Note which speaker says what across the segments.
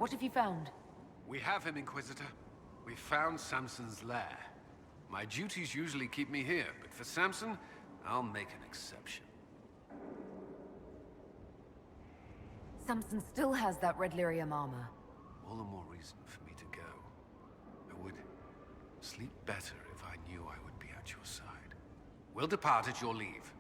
Speaker 1: What have you found?
Speaker 2: We have him, Inquisitor. We found Samson's lair. My duties usually keep me here, but for Samson, I'll make an exception.
Speaker 1: Samson still has that red lyrium armor.
Speaker 2: All the more reason for me to go. I would sleep better if I knew I would be at your side. We'll depart at your leave.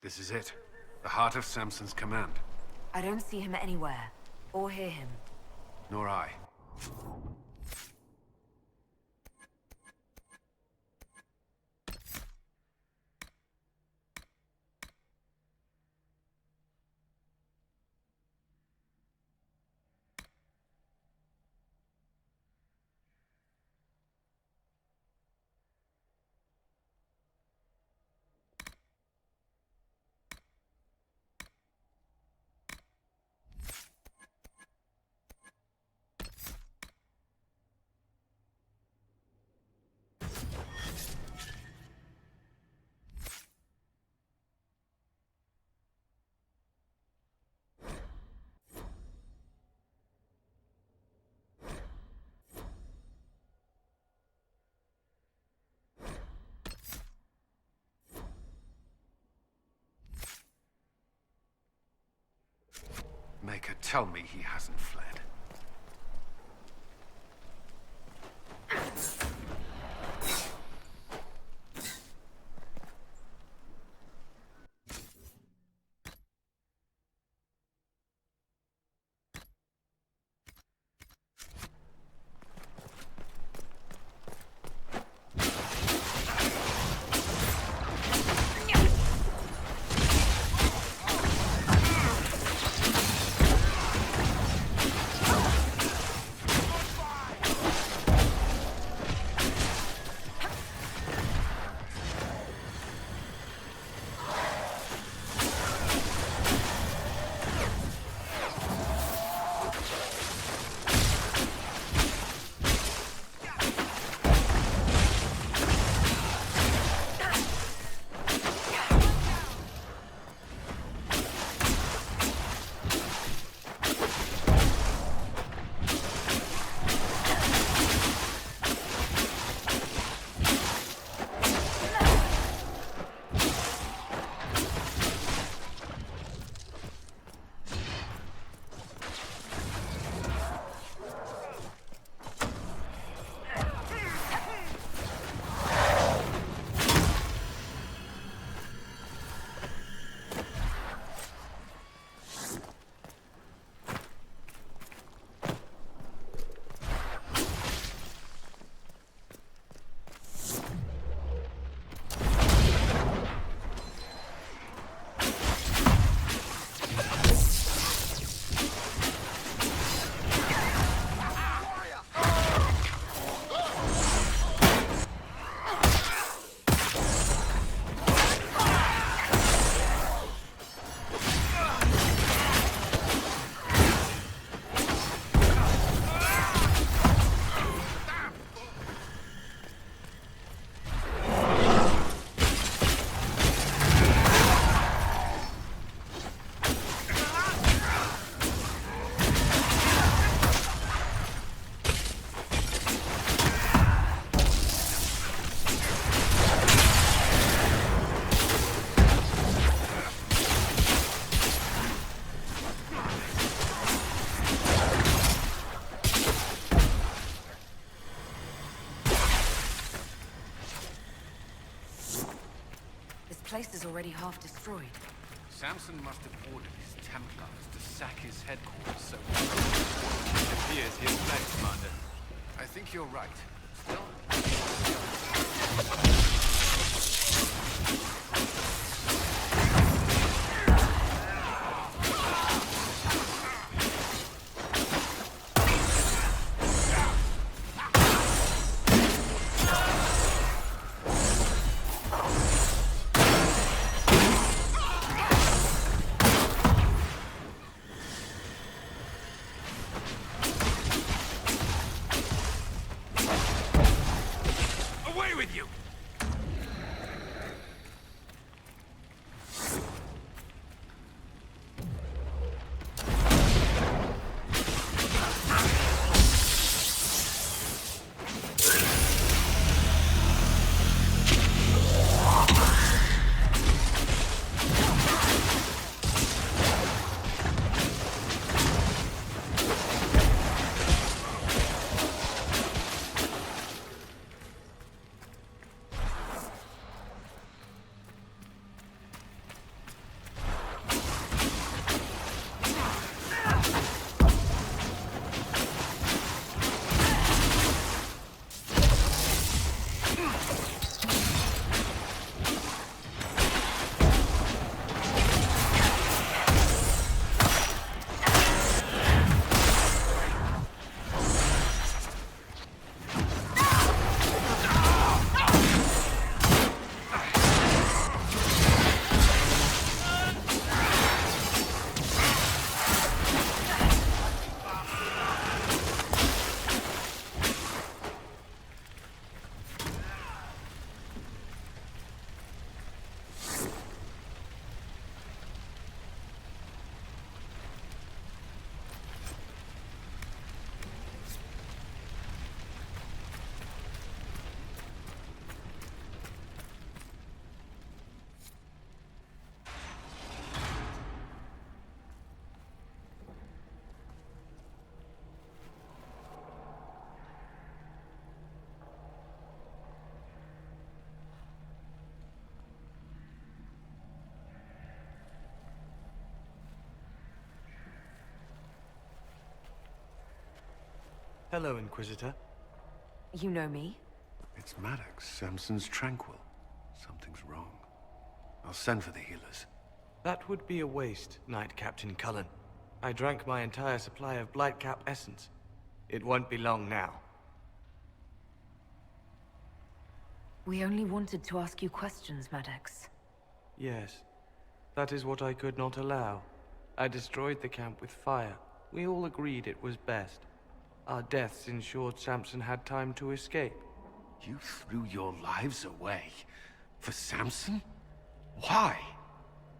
Speaker 2: This is it. The heart of Samson's command.
Speaker 1: I don't see him anywhere, or hear him.
Speaker 2: Nor I. Maker, tell me he hasn't fled.
Speaker 1: place is already half destroyed.
Speaker 2: Samson must have ordered his Templars to sack his headquarters, so...
Speaker 3: It appears he has fled, Commander.
Speaker 2: I think you're right. Still...
Speaker 3: Away with you!
Speaker 4: Hello, Inquisitor.
Speaker 1: You know me?
Speaker 2: It's Maddox, Samson's Tranquil. Something's wrong. I'll send for the healers.
Speaker 4: That would be a waste, Knight Captain Cullen. I drank my entire supply of Blightcap essence. It won't be long now.
Speaker 1: We only wanted to ask you questions, Maddox.
Speaker 4: Yes. That is what I could not allow. I destroyed the camp with fire. We all agreed it was best. Our deaths ensured Samson had time to escape.
Speaker 2: You threw your lives away? For Samson? Why?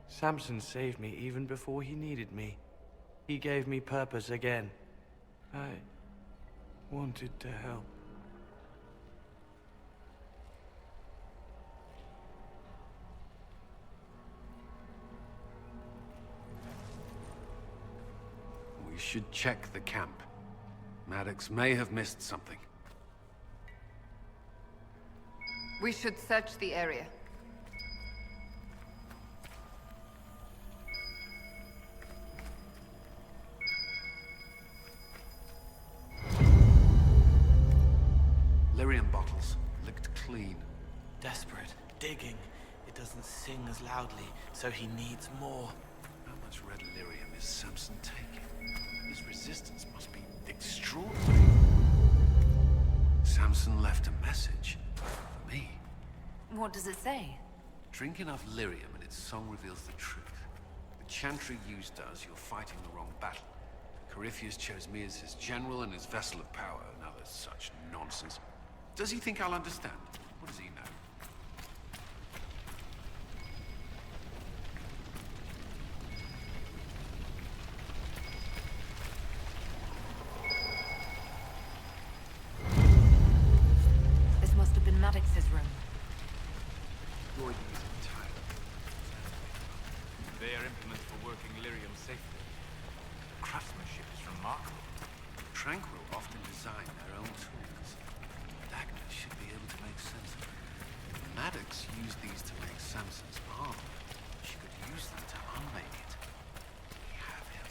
Speaker 4: Samson saved me even before he needed me. He gave me purpose again. I wanted to help.
Speaker 2: We should check the camp. Maddox may have missed something.
Speaker 5: We should search the area.
Speaker 2: Lyrium bottles, licked clean.
Speaker 6: Desperate, digging. It doesn't sing as loudly, so he needs more.
Speaker 2: How much red lyrium is Samson taking? His resistance must be extraordinary. Samson left a message for me.
Speaker 1: What does it say?
Speaker 2: Drink enough lyrium and its song reveals the truth. The chantry used does, you're fighting the wrong battle. Corypheus chose me as his general and his vessel of power, and other such nonsense. Does he think I'll understand? What does he know?
Speaker 1: This must have been Maddox's room.
Speaker 2: Avoid these entirely.
Speaker 3: They are implements for working lyrium safely. Craftsmanship is remarkable.
Speaker 2: Tranquil often design their own tools. Agnes should be able to make sense of it. Maddox used these to make Samson's armor. armor. She could use that to unmake it. We have him.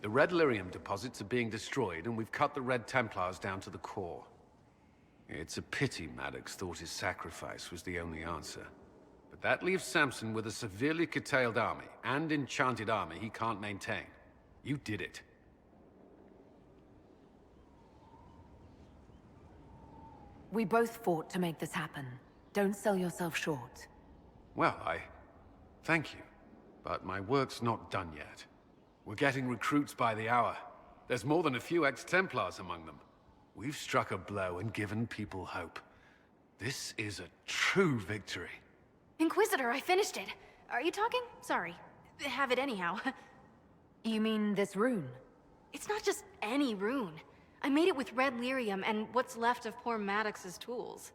Speaker 2: The Red Lyrium deposits are being destroyed, and we've cut the Red Templars down to the core. It's a pity Maddox thought his sacrifice was the only answer. But that leaves Samson with a severely curtailed army, and enchanted army he can't maintain. You did it.
Speaker 1: We both fought to make this happen. Don't sell yourself short.
Speaker 2: Well, thank you. But my work's not done yet. We're getting recruits by the hour. There's more than a few ex-Templars among them. We've struck a blow and given people hope. This is a true victory.
Speaker 7: Inquisitor, I finished it. Are you talking? Sorry. Have it anyhow.
Speaker 1: You mean this rune?
Speaker 7: It's not just any rune. I made it with red lyrium and what's left of poor Maddox's tools.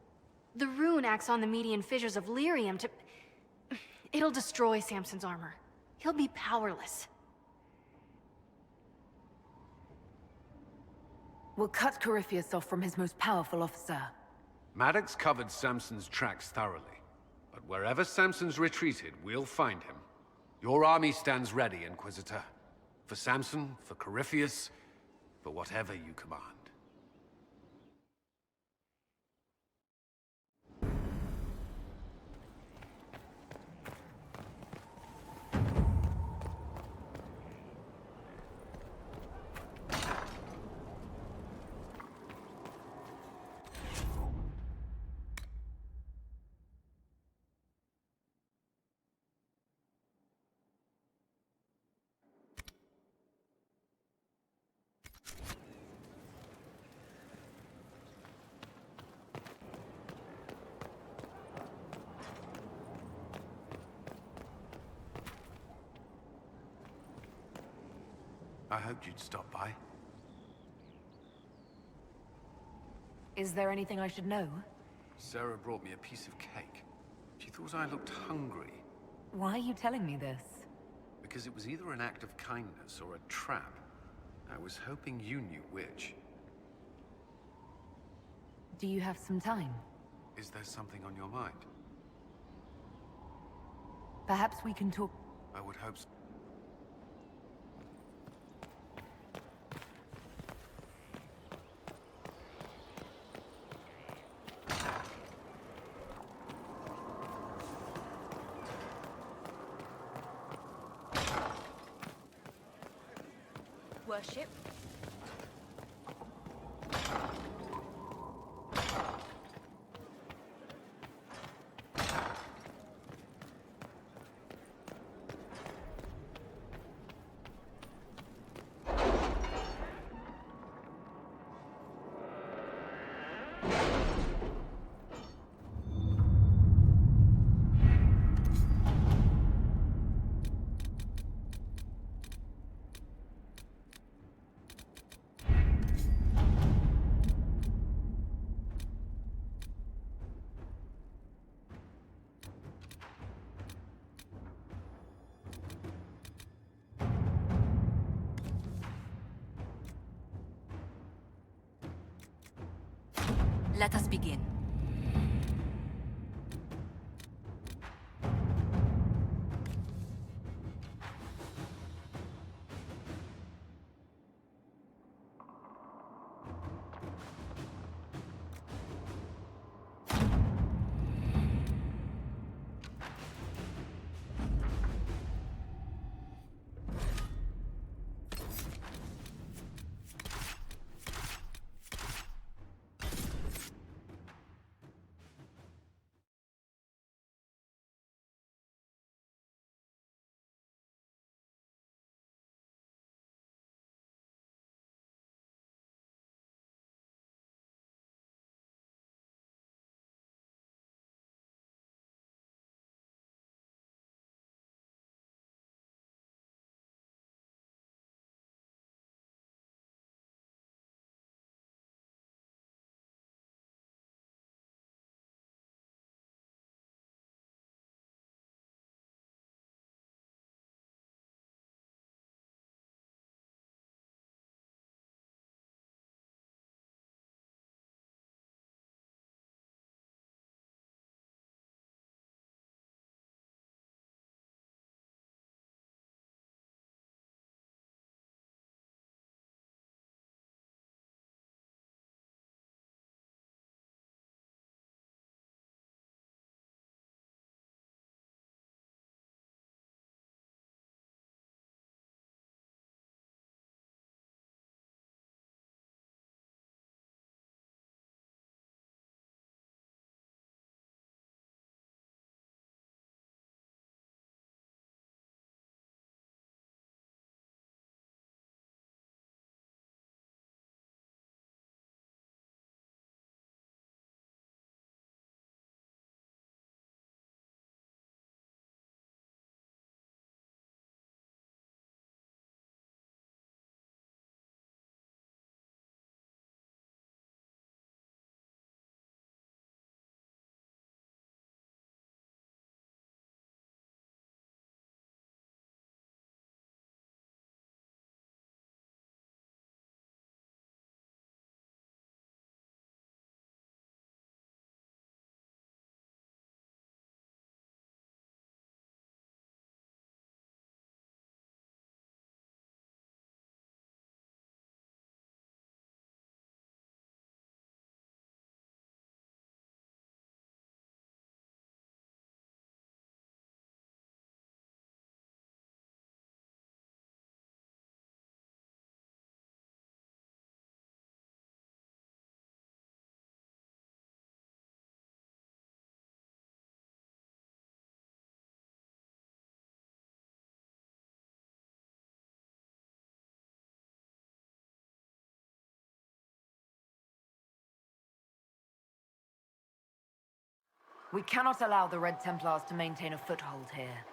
Speaker 7: The rune acts on the median fissures of lyrium to... It'll destroy Samson's armor. He'll be powerless.
Speaker 1: We'll cut Corypheus off from his most powerful officer.
Speaker 2: Maddox covered Samson's tracks thoroughly. But wherever Samson's retreated, we'll find him. Your army stands ready, Inquisitor. For Samson, for Corypheus, for whatever you command. I hoped you'd stop by.
Speaker 1: Is there anything I should know?
Speaker 2: Sarah brought me a piece of cake. She thought I looked hungry,
Speaker 1: Why are you telling me this?
Speaker 2: because it was either an act of kindness or a trap. I was hoping you knew which.
Speaker 1: Do you have some time?
Speaker 2: Is there something on your mind?
Speaker 1: Perhaps we can talk...
Speaker 2: I would hope so.
Speaker 8: Worship.
Speaker 1: Let us begin. We cannot allow the Red Templars to maintain a foothold here.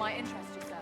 Speaker 1: might interest you, sir.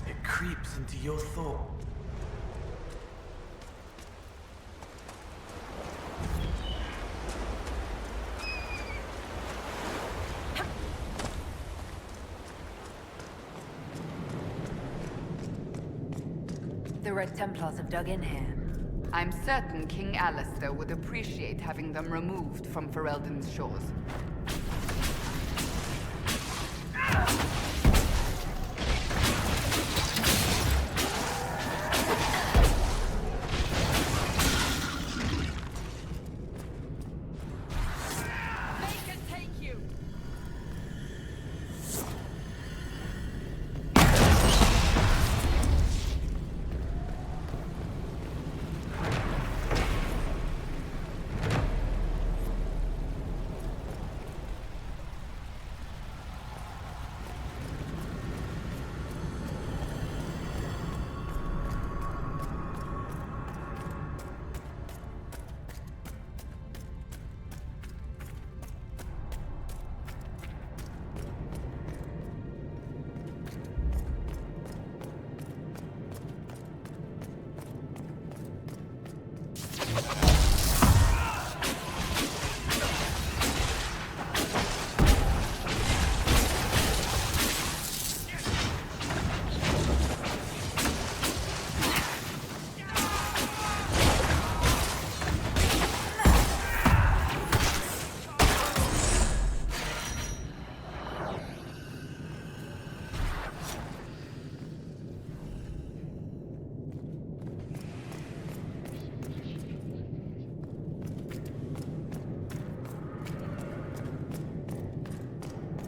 Speaker 6: It creeps into your thought.
Speaker 1: The Red Templars have dug in here.
Speaker 5: I'm certain King Alistair would appreciate having them removed from Ferelden's shores.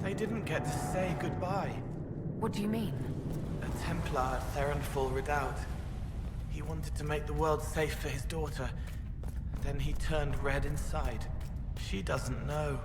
Speaker 6: They didn't get to say goodbye.
Speaker 1: What do you mean?
Speaker 6: A Templar at Therenfall Redoubt. He wanted to make the world safe for his daughter. Then he turned red inside. She doesn't know.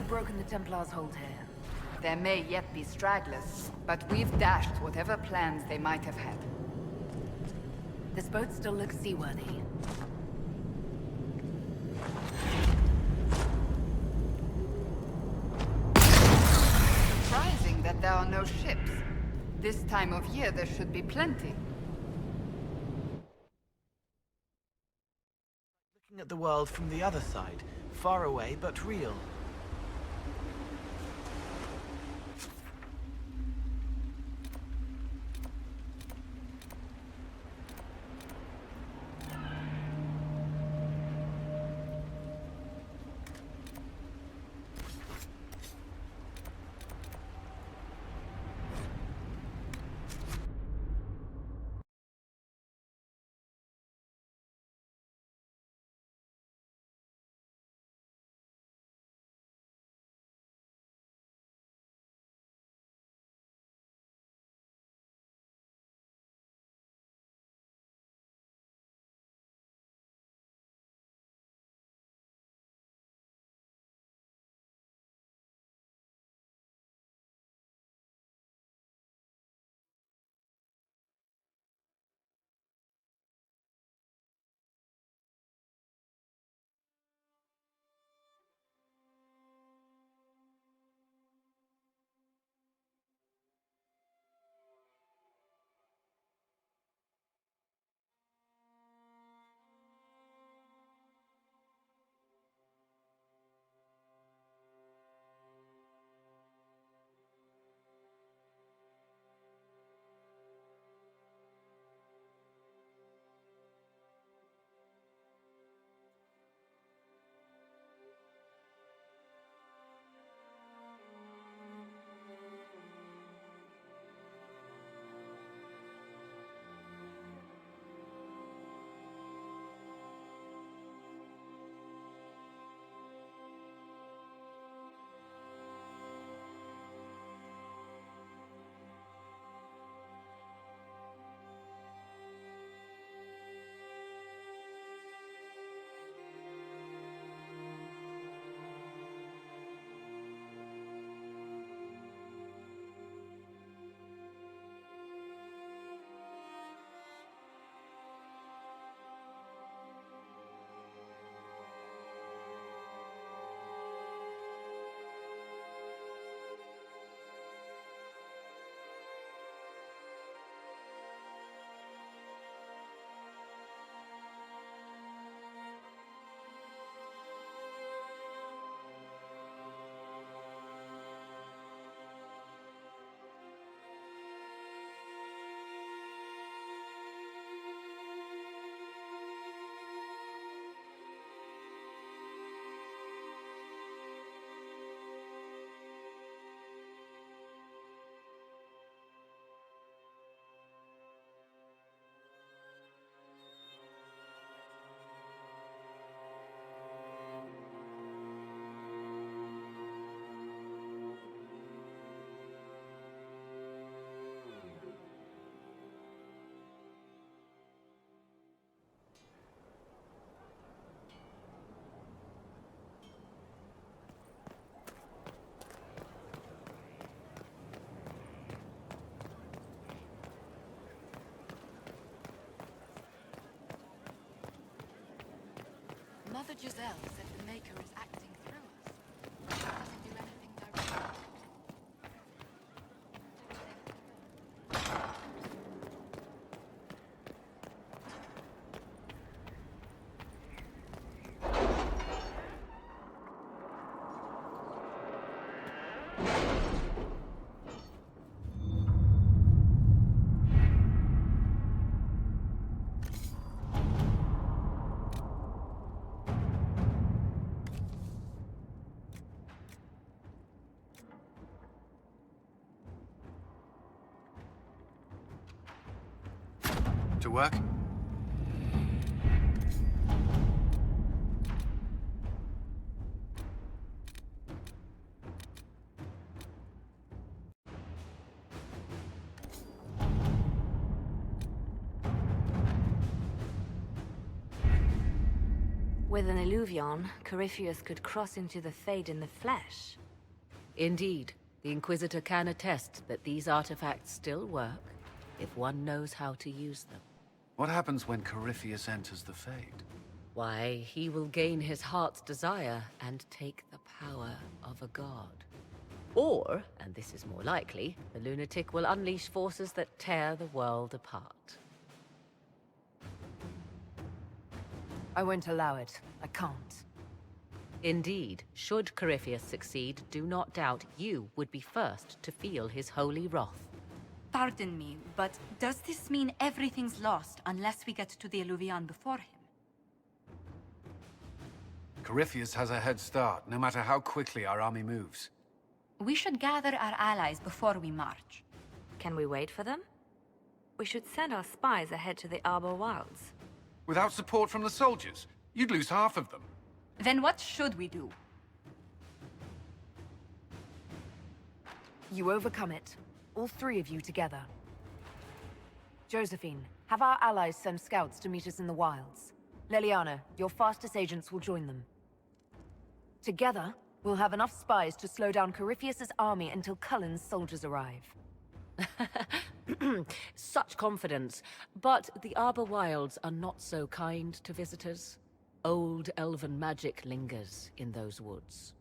Speaker 1: Broken the Templars' hold here.
Speaker 5: There may yet be stragglers, but we've dashed whatever plans they might have had.
Speaker 1: This boat still looks seaworthy.
Speaker 5: are no ships. This time of year there should be plenty.
Speaker 6: Looking at the world from the other side, far away but real.
Speaker 1: Mother Giselle said the Maker is acting through us. She doesn't do anything directly.
Speaker 2: To work?
Speaker 1: With an Illuvion, Corypheus could cross into the Fade in the flesh. Indeed, the Inquisitor can attest that these artifacts still work, if one knows how to use them.
Speaker 2: What happens when Corypheus enters the Fade?
Speaker 1: Why, he will gain his heart's desire and take the power of a god. Or, and this is more likely, the lunatic will unleash forces that tear the world apart.
Speaker 8: I won't allow it. I can't.
Speaker 1: Indeed, should Corypheus succeed, do not doubt you would be first to feel his holy wrath.
Speaker 9: Pardon me, but does this mean everything's lost unless we get to the Illuvian before him?
Speaker 2: Corypheus has a head start, no matter how quickly our army moves.
Speaker 9: We should gather our allies before we march.
Speaker 7: Can we wait for them? We should send our spies ahead to the Arbor Wilds.
Speaker 2: Without support from the soldiers, you'd lose half of them.
Speaker 9: Then what should we do?
Speaker 8: You overcome it. All three of you together. Josephine, have our allies send scouts to meet us in the wilds. Leliana, your fastest agents will join them. Together, we'll have enough spies to slow down Corypheus's army until Cullen's soldiers arrive.
Speaker 1: Such confidence, but the Arbor Wilds are not so kind to visitors. Old elven magic lingers in those woods.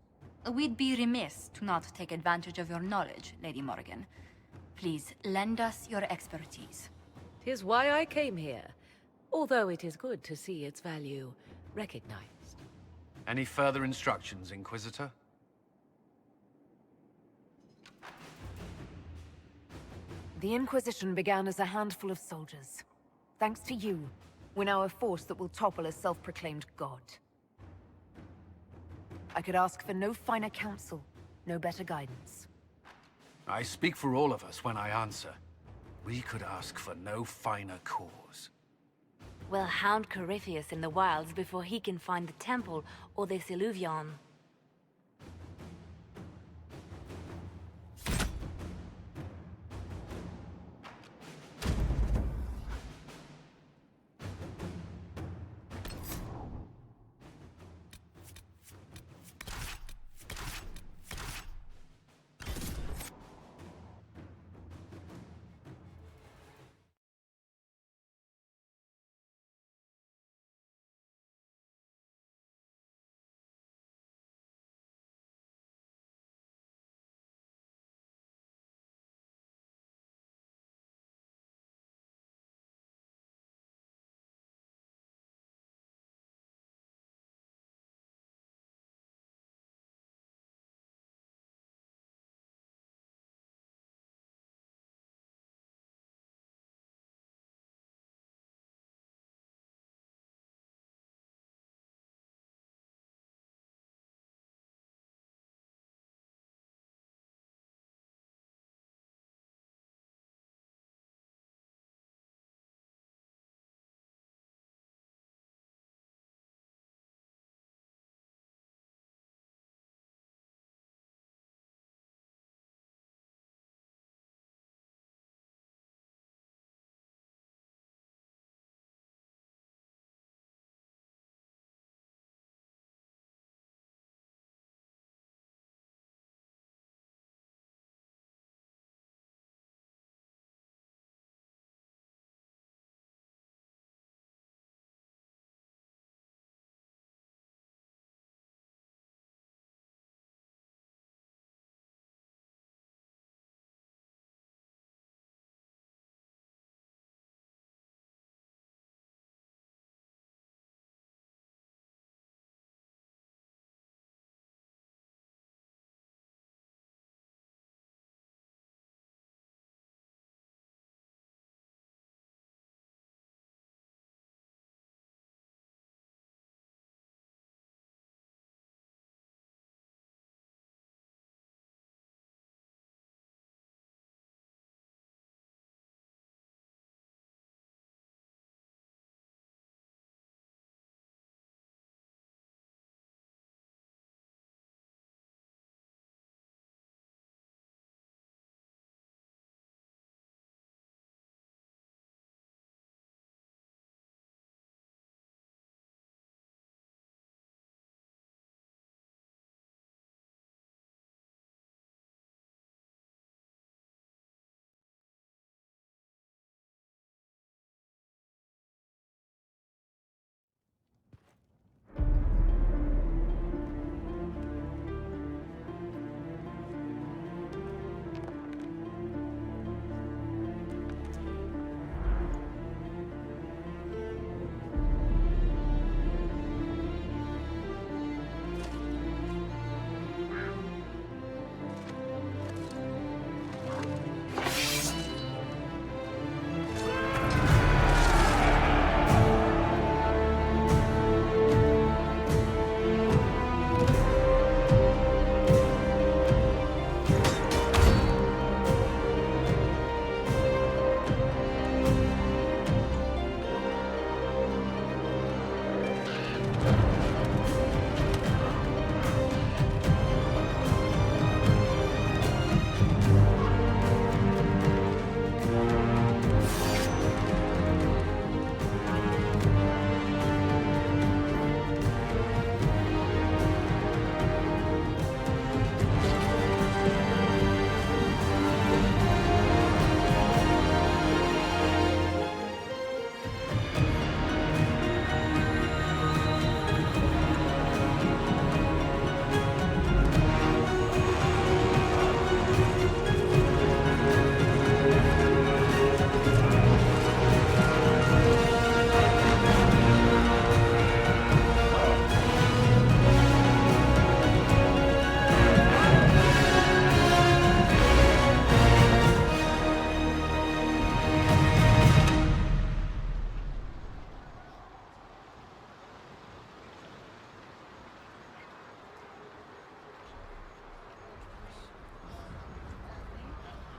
Speaker 9: We'd be remiss to not take advantage of your knowledge, Lady Morgan. Please, lend us your expertise.
Speaker 1: 'Tis why I came here, although it is good to see its value recognized.
Speaker 2: Any further instructions, Inquisitor?
Speaker 8: The Inquisition began as a handful of soldiers. Thanks to you, we're now a force that will topple a self-proclaimed god. I could ask for no finer counsel, no better guidance.
Speaker 2: I speak for all of us when I answer. We could ask for no finer cause.
Speaker 7: We'll hound Corypheus in the wilds before he can find the temple or this Illuvion.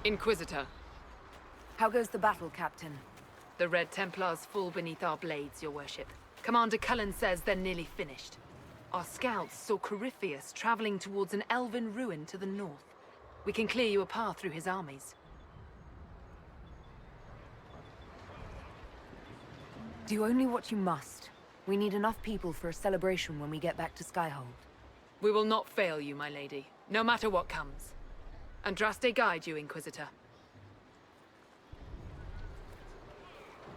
Speaker 5: Inquisitor,
Speaker 8: How goes the battle, Captain?
Speaker 5: the Red Templars fall beneath our blades, your worship. Commander Cullen says they're nearly finished. Our scouts saw Corypheus traveling towards an elven ruin to the north. We can clear you a path through his armies.
Speaker 8: Do only what you must. We need enough people for a celebration when we get back to Skyhold.
Speaker 5: We will not fail you, my lady, no matter what comes. Andraste guide you, Inquisitor.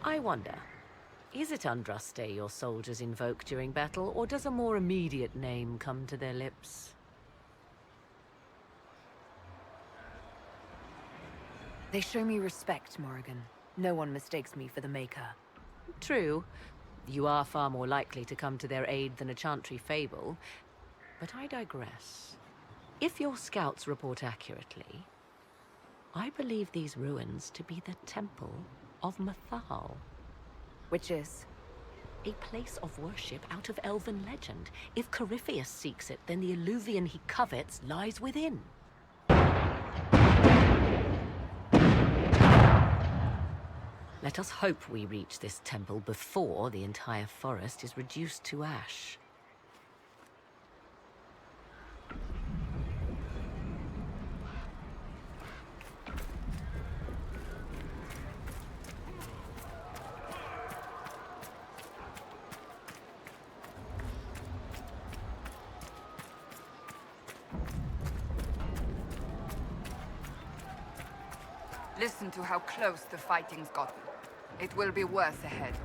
Speaker 1: I wonder, is it Andraste your soldiers invoke during battle, or does a more immediate name come to their lips?
Speaker 8: They show me respect, Morrigan. No one mistakes me for the Maker.
Speaker 1: True. You are far more likely to come to their aid than a Chantry fable. But I digress. If your scouts report accurately, I believe these ruins to be the Temple of Mathal.
Speaker 8: Which is?
Speaker 1: A place of worship out of elven legend. If Corypheus seeks it, then the Illuvian he covets lies within. Let us hope we reach this temple before the entire forest is reduced to ash.
Speaker 5: Listen to how close the fighting's gotten. It will be worse ahead.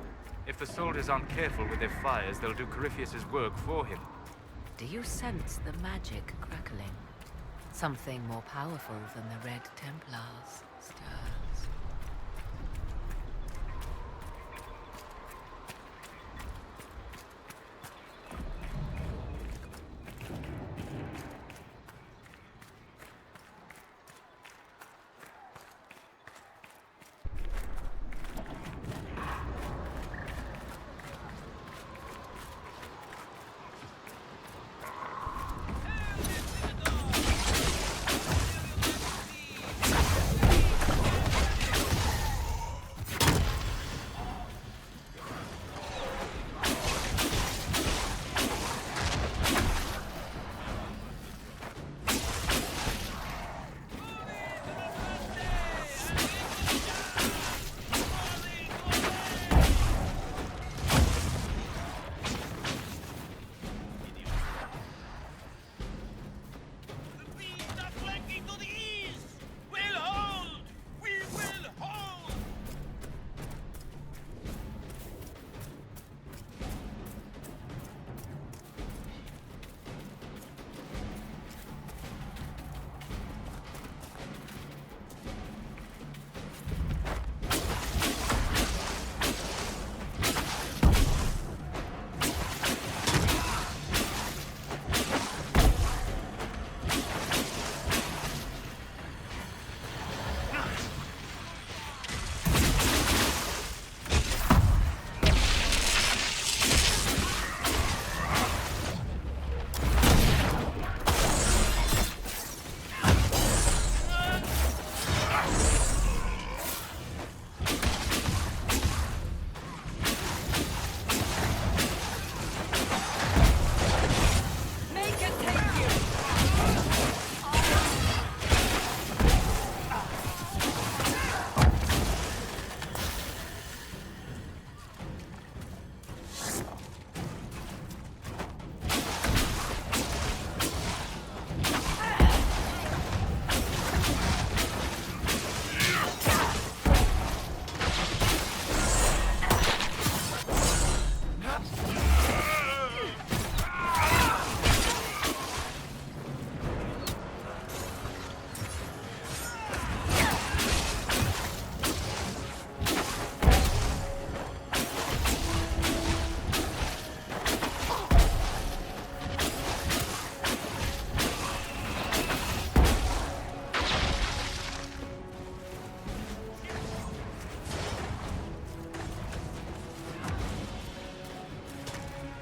Speaker 3: If the soldiers aren't careful with their fires, they'll do Corypheus's work for him.
Speaker 1: Do you sense the magic crackling? Something more powerful than the Red Templars stirs.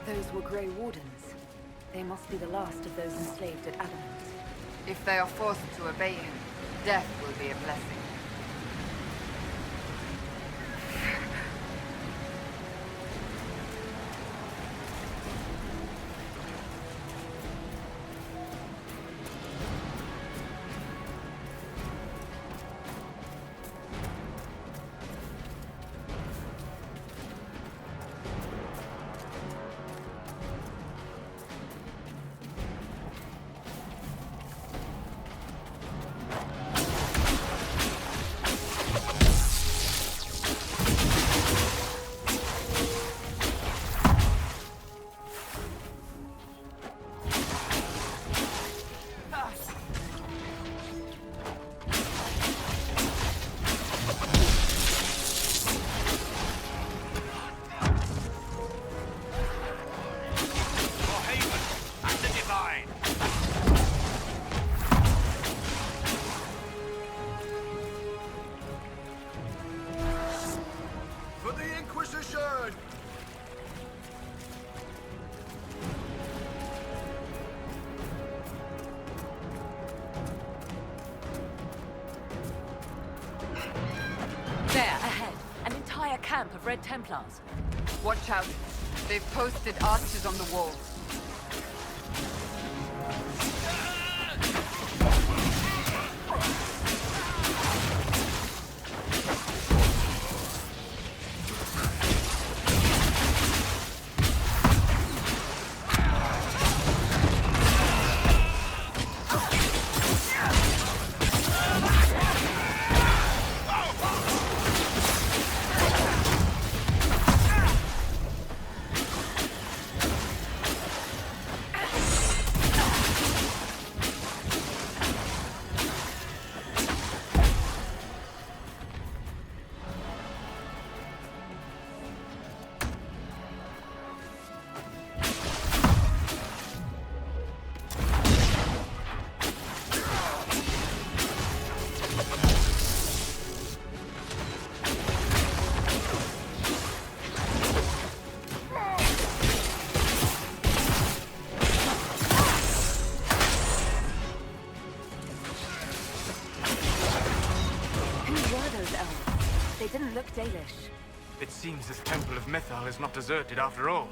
Speaker 8: Those were Grey Wardens. They must be the last of those enslaved at Adamant.
Speaker 5: If they are forced to obey him, Death will be a blessing.
Speaker 2: For the Inquisition!
Speaker 1: There, ahead. An entire camp of Red Templars.
Speaker 5: Watch out. They've posted archers on the walls.
Speaker 1: They didn't look Dalish.
Speaker 3: It seems this Temple of Mythal is not deserted after all.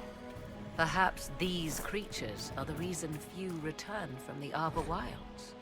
Speaker 1: Perhaps these creatures are the reason few return from the Arbor Wilds.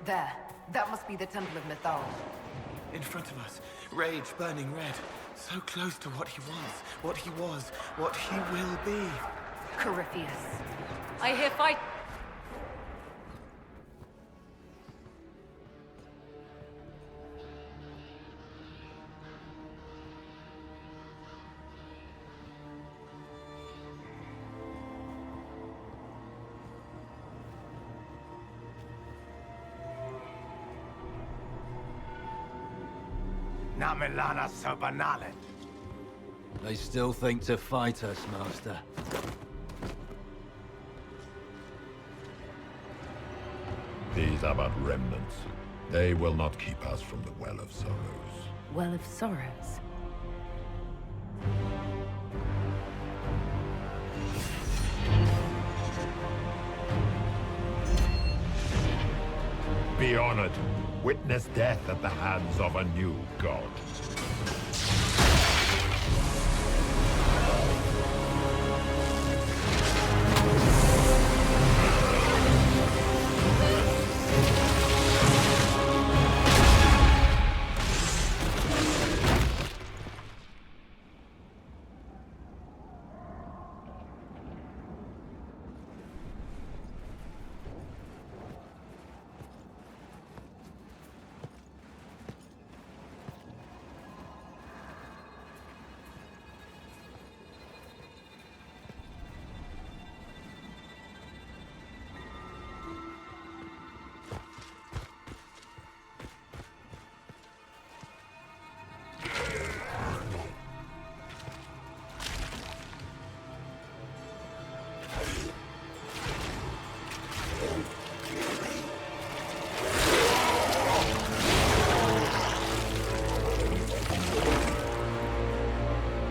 Speaker 8: There. That must be the Temple of Mythal.
Speaker 6: In front of us, rage burning red. So close to what he was, what he was, what he will be.
Speaker 8: Corypheus.
Speaker 1: I hear fight.
Speaker 10: Namilana Sabanalet.
Speaker 11: They still think to fight us, Master.
Speaker 12: These are but remnants. They will not keep us from the Well of Sorrows.
Speaker 1: Well of Sorrows.
Speaker 12: Be honored. Witness death at the hands of a new god.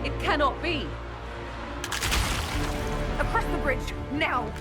Speaker 1: It cannot be!
Speaker 8: Across the bridge, now!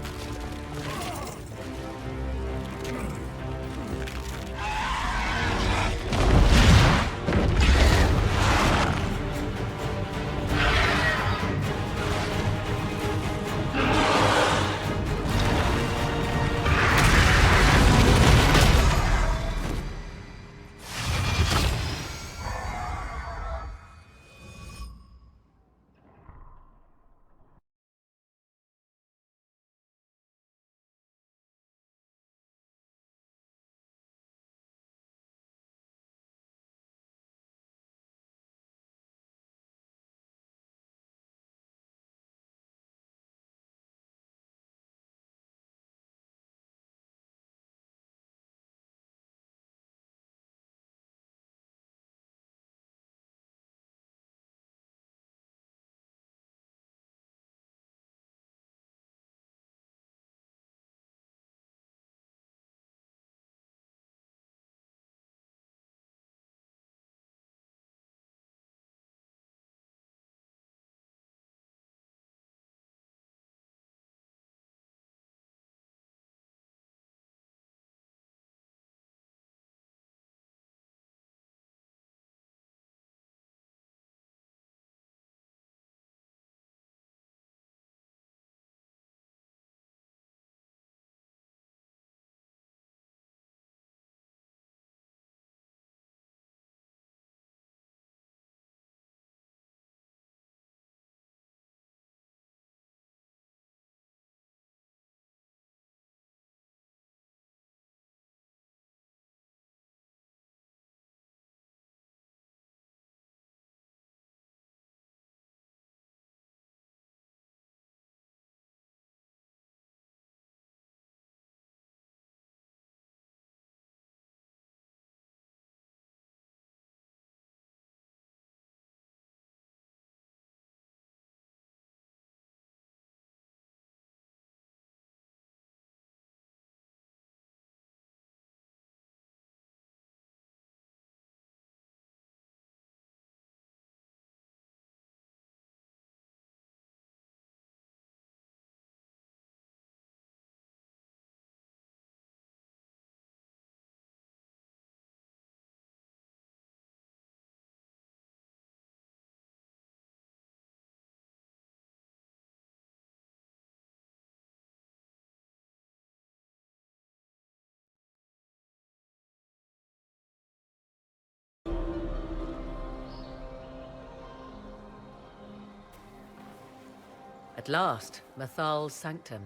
Speaker 1: At last, Mathal's sanctum.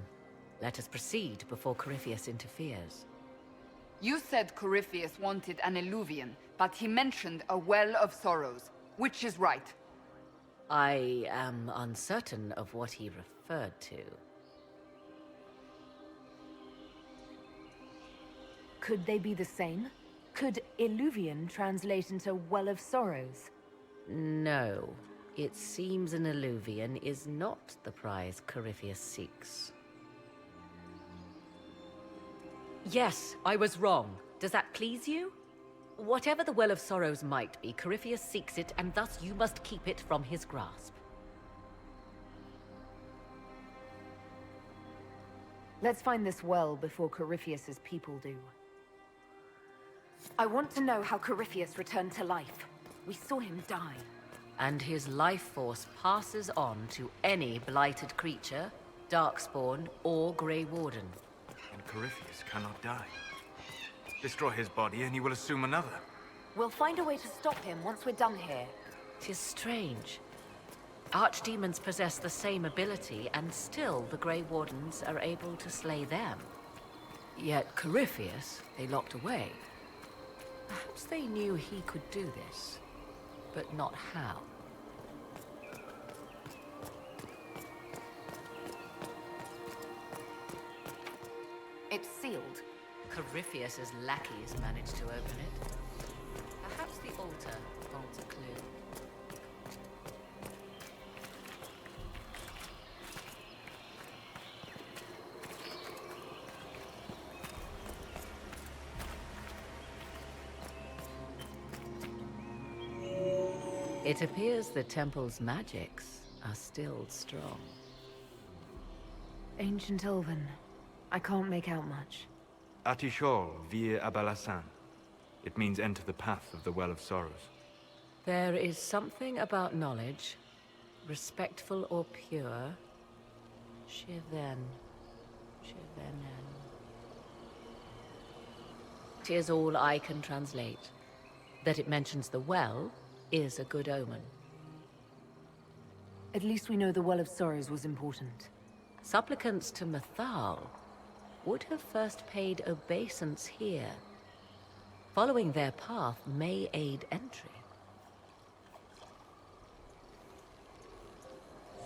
Speaker 1: Let us proceed before Corypheus interferes.
Speaker 13: You said Corypheus wanted an eluvian, but he mentioned a well of sorrows. Which is right?
Speaker 1: I am uncertain of what he referred to.
Speaker 8: Could they be the same? Could Illuvian translate into Well of Sorrows?
Speaker 1: No. It seems an eluvian is not the prize Corypheus seeks. Yes, I was wrong. Does that please you? Whatever the Well of Sorrows might be, Corypheus seeks it, and thus you must keep it from his grasp.
Speaker 8: Let's find this well before Corypheus's people do. I want to know how Corypheus returned to life. We saw him die.
Speaker 1: And his life force passes on to any blighted creature, Darkspawn, or Grey Warden.
Speaker 3: And Corypheus cannot die. Destroy his body and he will assume another.
Speaker 8: We'll find a way to stop him once we're done here.
Speaker 1: 'Tis strange. Archdemons possess the same ability, and still the Grey Wardens are able to slay them. Yet Corypheus, they locked away. Perhaps they knew he could do this, but not how.
Speaker 8: It's sealed.
Speaker 1: Corypheus's lackeys managed to open it. Perhaps the altar holds a clue. It appears the temple's magics are still strong.
Speaker 8: Ancient Elven. I can't make out much.
Speaker 3: Atishol vir Abalasan. It means enter the path of the Well of Sorrows.
Speaker 1: There is something about knowledge, respectful or pure. Shiven. Shivenen. 'Tis all I can translate. That it mentions the well is a good omen.
Speaker 8: At least we know the Well of Sorrows was important.
Speaker 1: Supplicants to Mathal would have first paid obeisance here. Following their path may aid entry.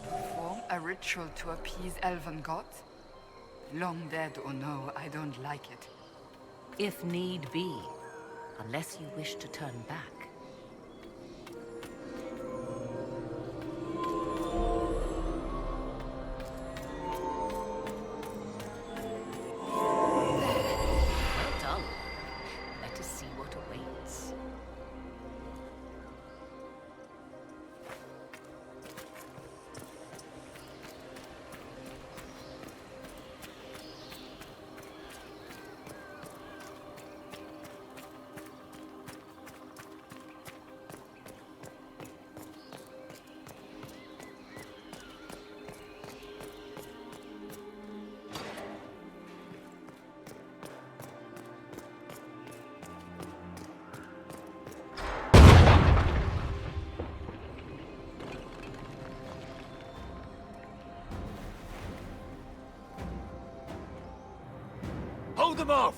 Speaker 13: Perform a ritual to appease elven gods? Long dead or no, I don't like it.
Speaker 1: If need be, unless you wish to turn back.
Speaker 3: Hold them off!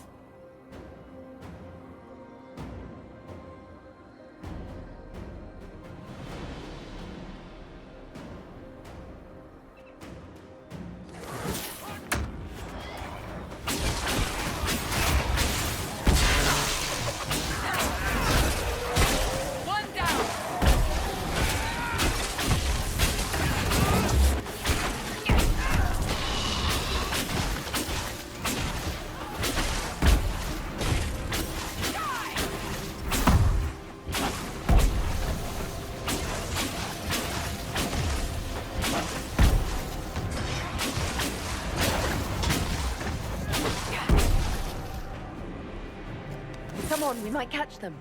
Speaker 8: Come on, we might catch them.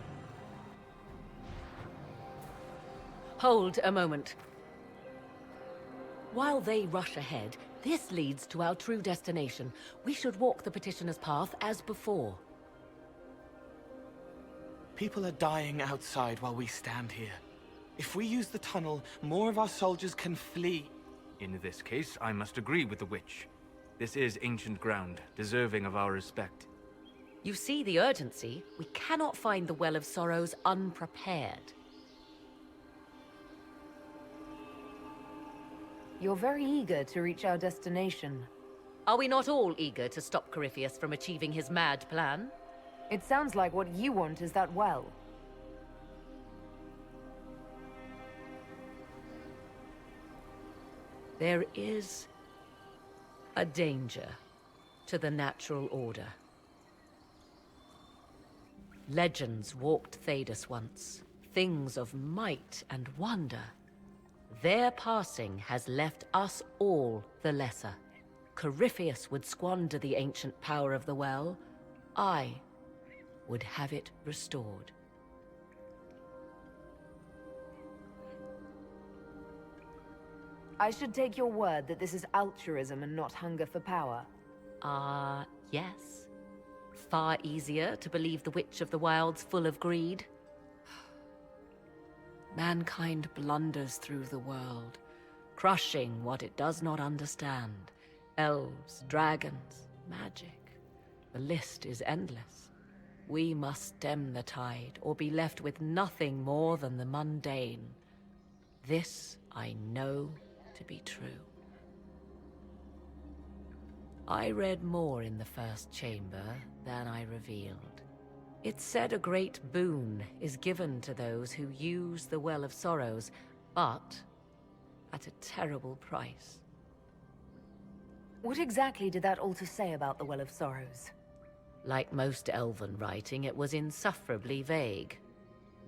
Speaker 1: Hold a moment. While they rush ahead, this leads to our true destination. We should walk the petitioner's path as before.
Speaker 6: People are dying outside while we stand here. If we use the tunnel, more of our soldiers can flee.
Speaker 3: In this case, I must agree with the witch. This is ancient ground, deserving of our respect.
Speaker 1: You see the urgency? We cannot find the Well of Sorrows unprepared.
Speaker 8: You're very eager to reach our destination.
Speaker 1: Are we not all eager to stop Corypheus from achieving his mad plan?
Speaker 8: It sounds like what you want is that well.
Speaker 1: There is a danger to the natural order. Legends walked Thedas once, things of might and wonder. Their passing has left us all the lesser. Corypheus would squander the ancient power of the well. I would have it restored.
Speaker 8: I should take your word that this is altruism and not hunger for power.
Speaker 1: Yes. Far easier to believe the Witch of the Wild's full of greed. Mankind blunders through the world, crushing what it does not understand. Elves, dragons, magic. The list is endless. We must stem the tide, or be left with nothing more than the mundane. This I know to be true. I read more in the first chamber than I revealed. It said a great boon is given to those who use the Well of Sorrows, but at a terrible price.
Speaker 8: What exactly did that altar say about the Well of Sorrows?
Speaker 1: Like most elven writing, it was insufferably vague.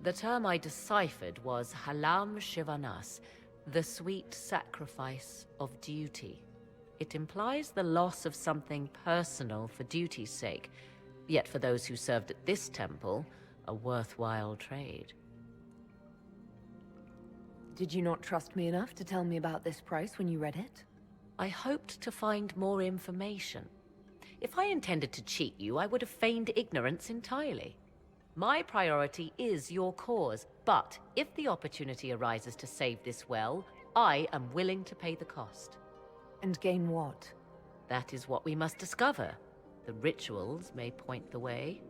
Speaker 1: The term I deciphered was Halam Shivanas, the sweet sacrifice of duty. It implies the loss of something personal for duty's sake, yet for those who served at this temple, a worthwhile trade.
Speaker 8: Did you not trust me enough to tell me about this price when you read it?
Speaker 1: I hoped to find more information. If I intended to cheat you, I would have feigned ignorance entirely. My priority is your cause, but if the opportunity arises to save this well, I am willing to pay the cost.
Speaker 8: And gain what?
Speaker 1: That is what we must discover. The rituals may point the way.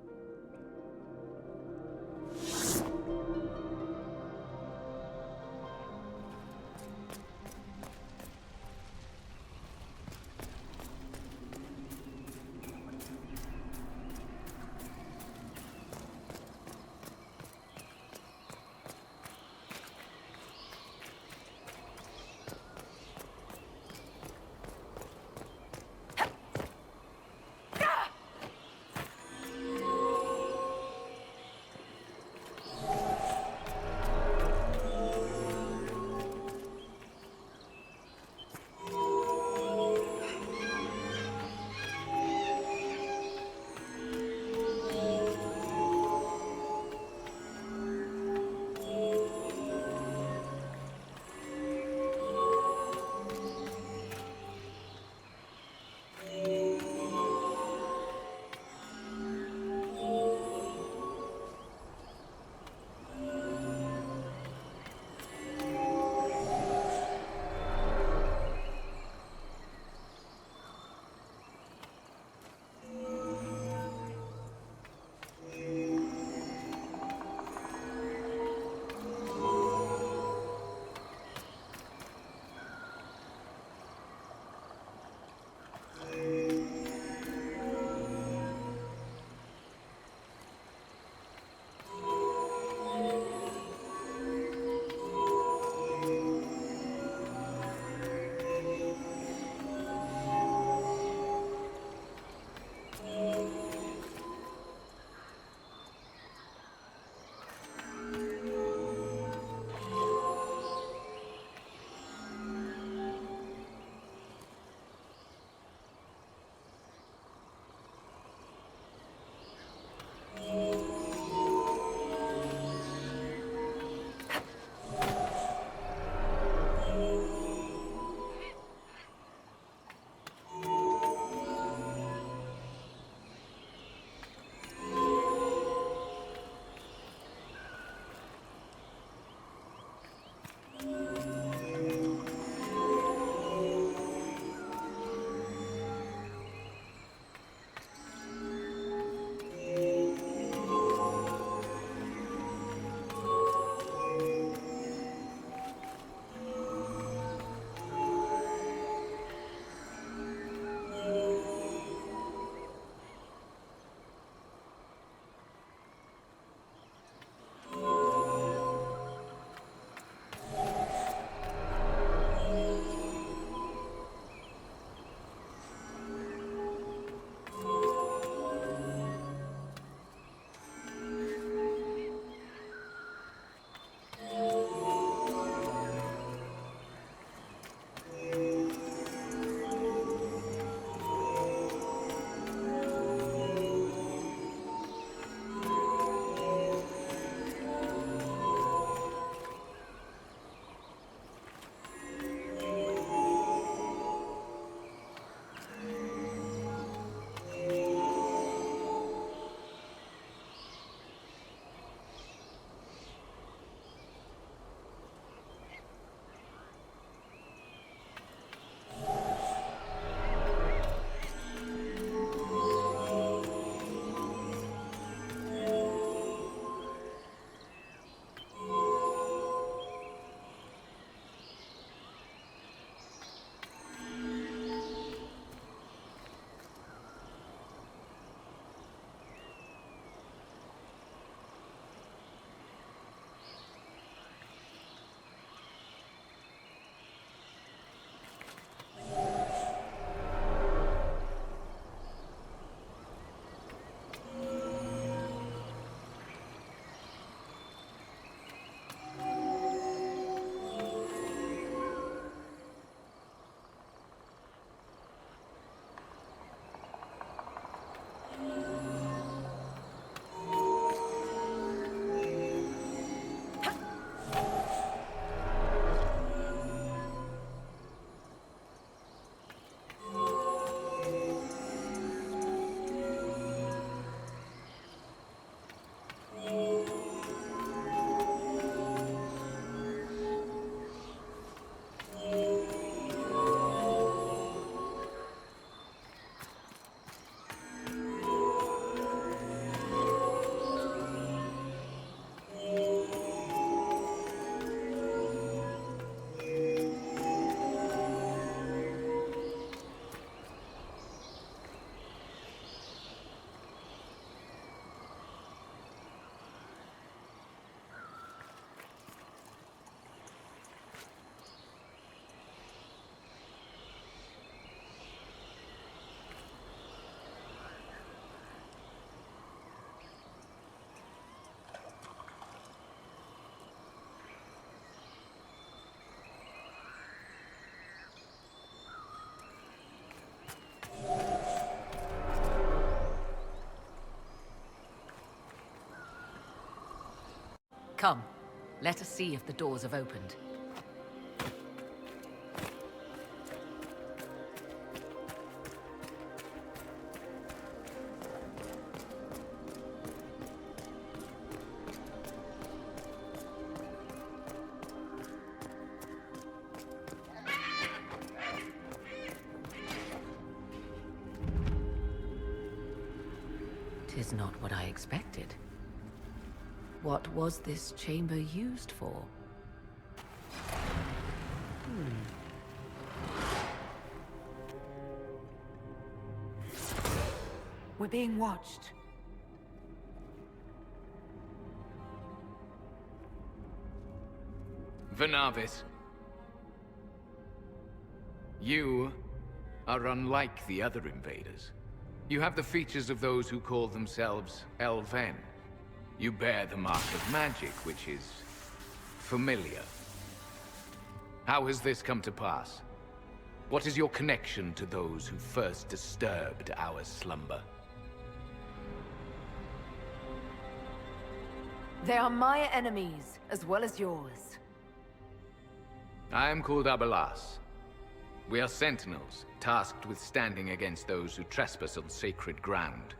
Speaker 1: Come, let us see if the doors have opened. Tis not what I expected. What was this chamber used for?
Speaker 8: We're being watched.
Speaker 14: Venavis. You are unlike the other invaders. You have the features of those who call themselves Elven. You bear the mark of magic, which is familiar. How has this come to pass? What is your connection to those who first disturbed our slumber?
Speaker 8: They are my enemies, as well as yours.
Speaker 14: I am called Abelas. We are sentinels, tasked with standing against those who trespass on sacred ground.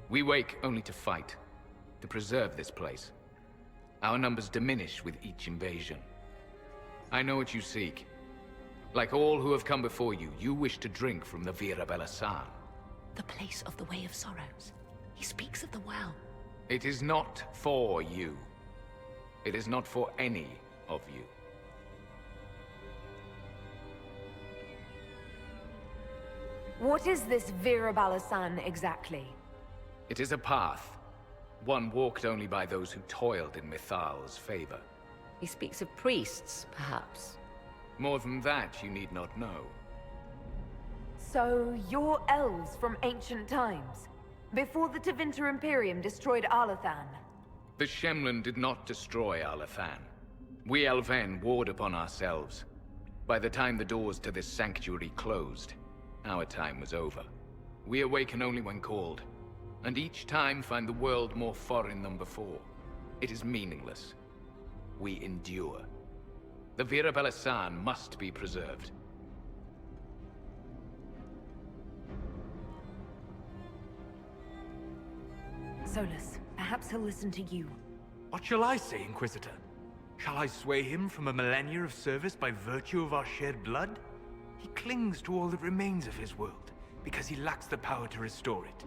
Speaker 14: We wake only to fight, to preserve this place. Our numbers diminish with each invasion. I know what you seek. Like all who have come before you, you wish to drink from the Vira Belasan.
Speaker 1: The place of the Way of Sorrows. He speaks of the well.
Speaker 14: It is not for you. It is not for any of you.
Speaker 8: What is this Vira Balasan exactly?
Speaker 14: It is a path. One walked only by those who toiled in Mithal's favor.
Speaker 1: He speaks of priests, perhaps.
Speaker 14: More than that, you need not know.
Speaker 8: So, you're elves from ancient times, before the Tevinter Imperium destroyed Alathan.
Speaker 14: The Shemlin did not destroy Alathan. We Elven warred upon ourselves. By the time the doors to this sanctuary closed, our time was over. We awaken only when called, and each time find the world more foreign than before. It is meaningless. We endure. The Vira Belasan must be preserved.
Speaker 8: Solus, perhaps he'll listen to you.
Speaker 3: What shall I say, Inquisitor? Shall I sway him from a millennia of service by virtue of our shared blood? He clings to all that remains of his world, because he lacks the power to restore it.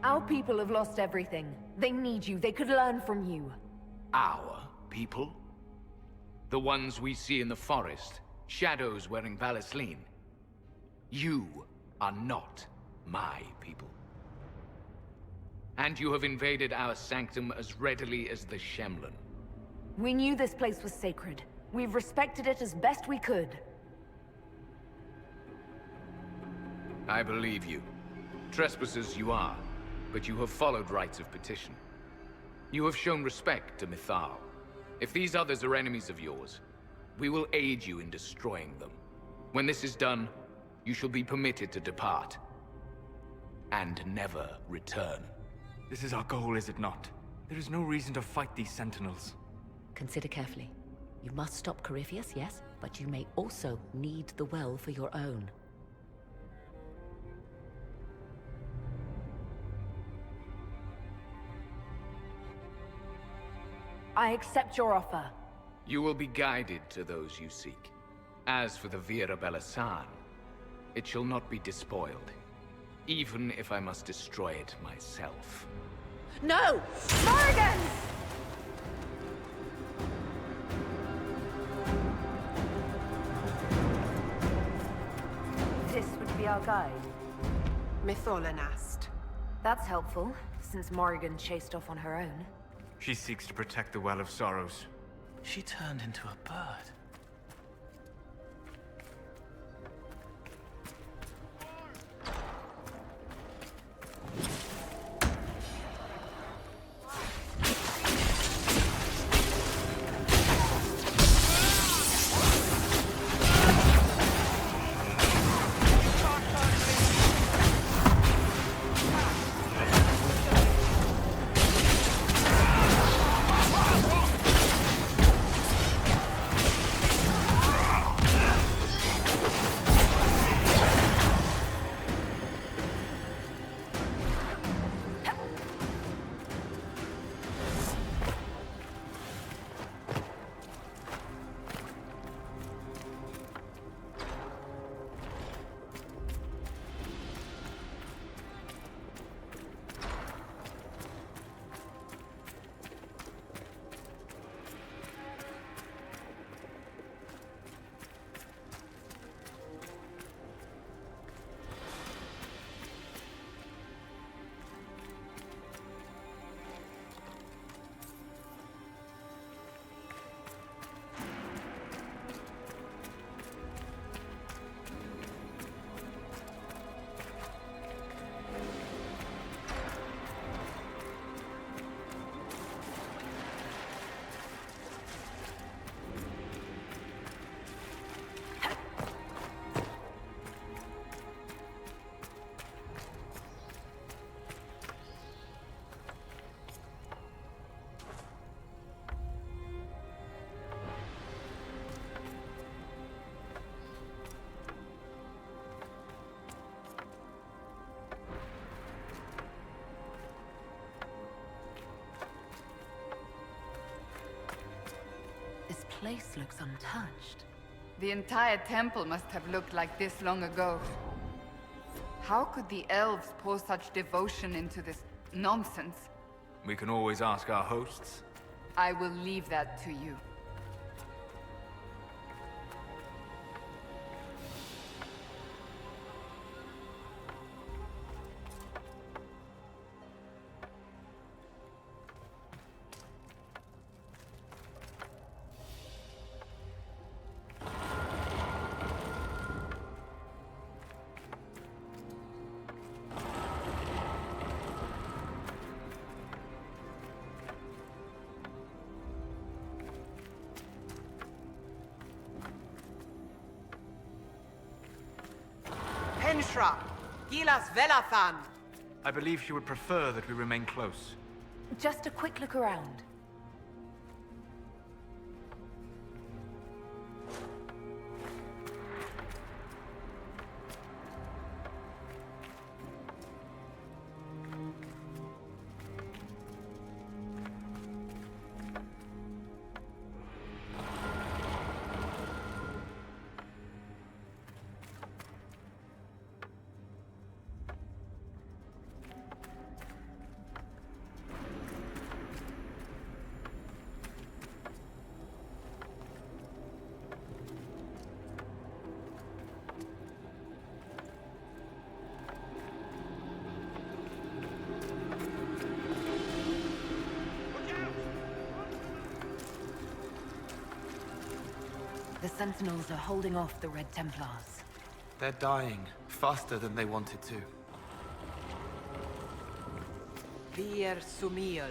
Speaker 8: Our people have lost everything. They need you. They could learn from you.
Speaker 14: Our people? The ones we see in the forest, shadows wearing Valisleen. You are not my people. And you have invaded our sanctum as readily as the Shemlin.
Speaker 8: We knew this place was sacred. We've respected it as best we could.
Speaker 14: I believe you. Trespassers you are, but you have followed rites of petition. You have shown respect to Mithal. If these others are enemies of yours, we will aid you in destroying them. When this is done, you shall be permitted to depart. And never return.
Speaker 3: This is our goal, is it not? There is no reason to fight these sentinels.
Speaker 1: Consider carefully. You must stop Corypheus, yes, but you may also need the well for your own.
Speaker 8: I accept your offer.
Speaker 14: You will be guided to those you seek. As for the Vira Belasan, it shall not be despoiled, even if I must destroy it myself.
Speaker 1: No!
Speaker 8: Morrigan! This would be our guide.
Speaker 15: Mytholanast.
Speaker 8: That's helpful, since Morrigan chased off on her own.
Speaker 3: She seeks to protect the Well of Sorrows.
Speaker 6: She turned into a bird.
Speaker 1: place looks untouched.
Speaker 13: The entire temple must have looked like this long ago. How could the elves pour such devotion into this nonsense?
Speaker 3: We can always ask our hosts.
Speaker 13: I will leave that to you.
Speaker 15: Henshra! Gilas Velathan!
Speaker 3: I believe she would prefer that we remain close.
Speaker 8: Just a quick look around. The Sentinels are holding off the Red Templars.
Speaker 6: They're dying, faster than they wanted to.
Speaker 15: Vir Sumiel.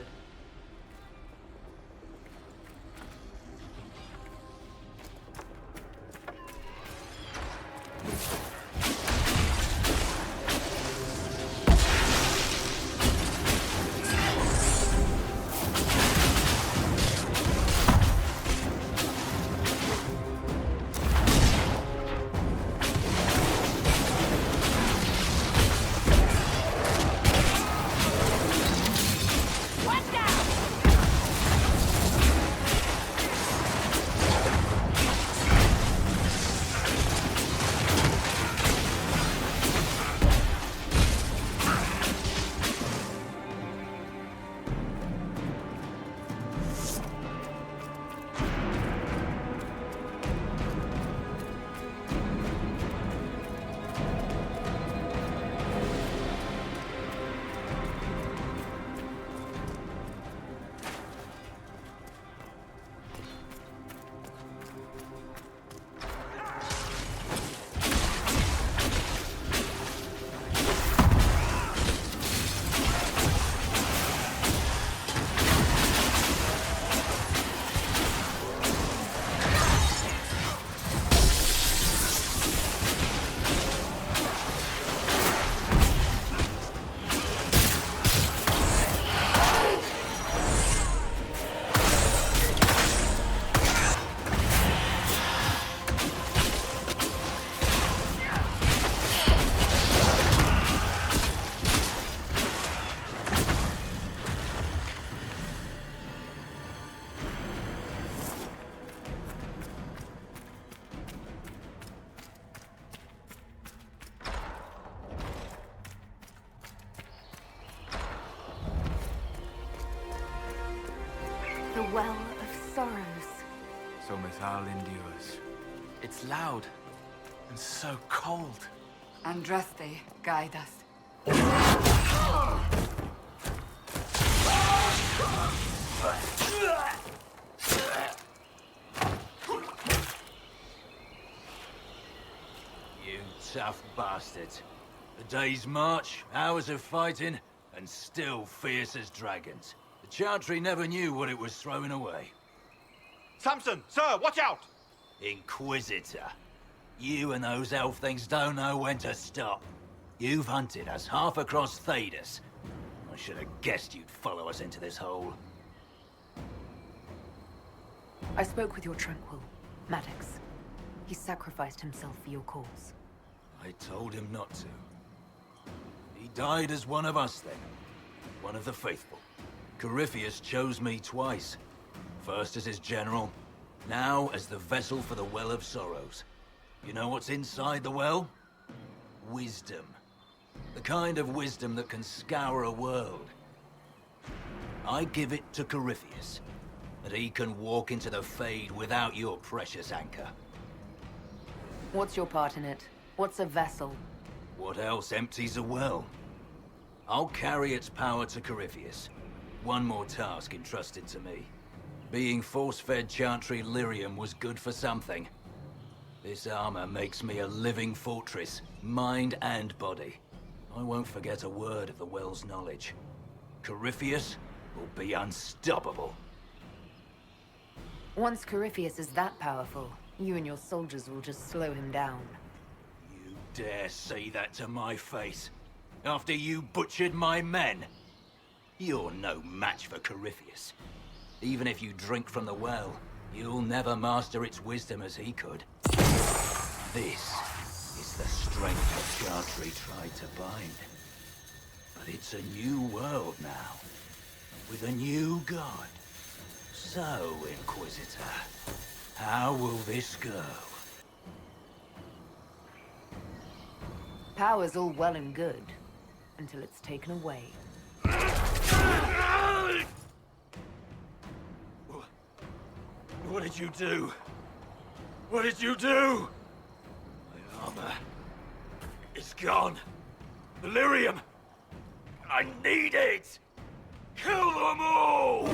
Speaker 8: The Well of Sorrows.
Speaker 3: So Mythal endures.
Speaker 6: It's loud and so cold.
Speaker 13: Andraste, guide us.
Speaker 11: You tough bastards. A day's march, hours of fighting, and still fierce as dragons. The Chantry never knew what it was throwing away.
Speaker 10: Samson, sir, watch out!
Speaker 11: Inquisitor. You and those elf things don't know when to stop. You've hunted us half across Thedas. I should have guessed you'd follow us into this hole.
Speaker 8: I spoke with your Tranquil, Maddox. He sacrificed himself for your cause.
Speaker 11: I told him not to. He died as one of us then. One of the faithful. Corypheus chose me twice. First as his general, Now as the vessel for the Well of Sorrows. You know what's inside the well? Wisdom. The kind of wisdom that can scour a world. I give it to Corypheus, that he can walk into the Fade without your precious anchor.
Speaker 8: What's your part in it? What's a vessel?
Speaker 11: What else empties a well? I'll carry its power to Corypheus. One more task entrusted to me. Being force-fed Chantry Lyrium was good for something. This armor makes me a living fortress, mind and body. I won't forget a word of the well's knowledge. Corypheus will be unstoppable.
Speaker 8: Once Corypheus is that powerful, you and your soldiers will just slow him down.
Speaker 11: You dare say that to my face? After you butchered my men? You're no match for Corypheus. Even if you drink from the well, you'll never master its wisdom as he could. This is the strength that Chantry tried to bind. But it's a new world now, with a new god. So, Inquisitor, how will this go?
Speaker 8: Power's all well and good, until it's taken away.
Speaker 11: What did you do? What did you do? My armor. It's gone. The lyrium. I need it! Kill them all!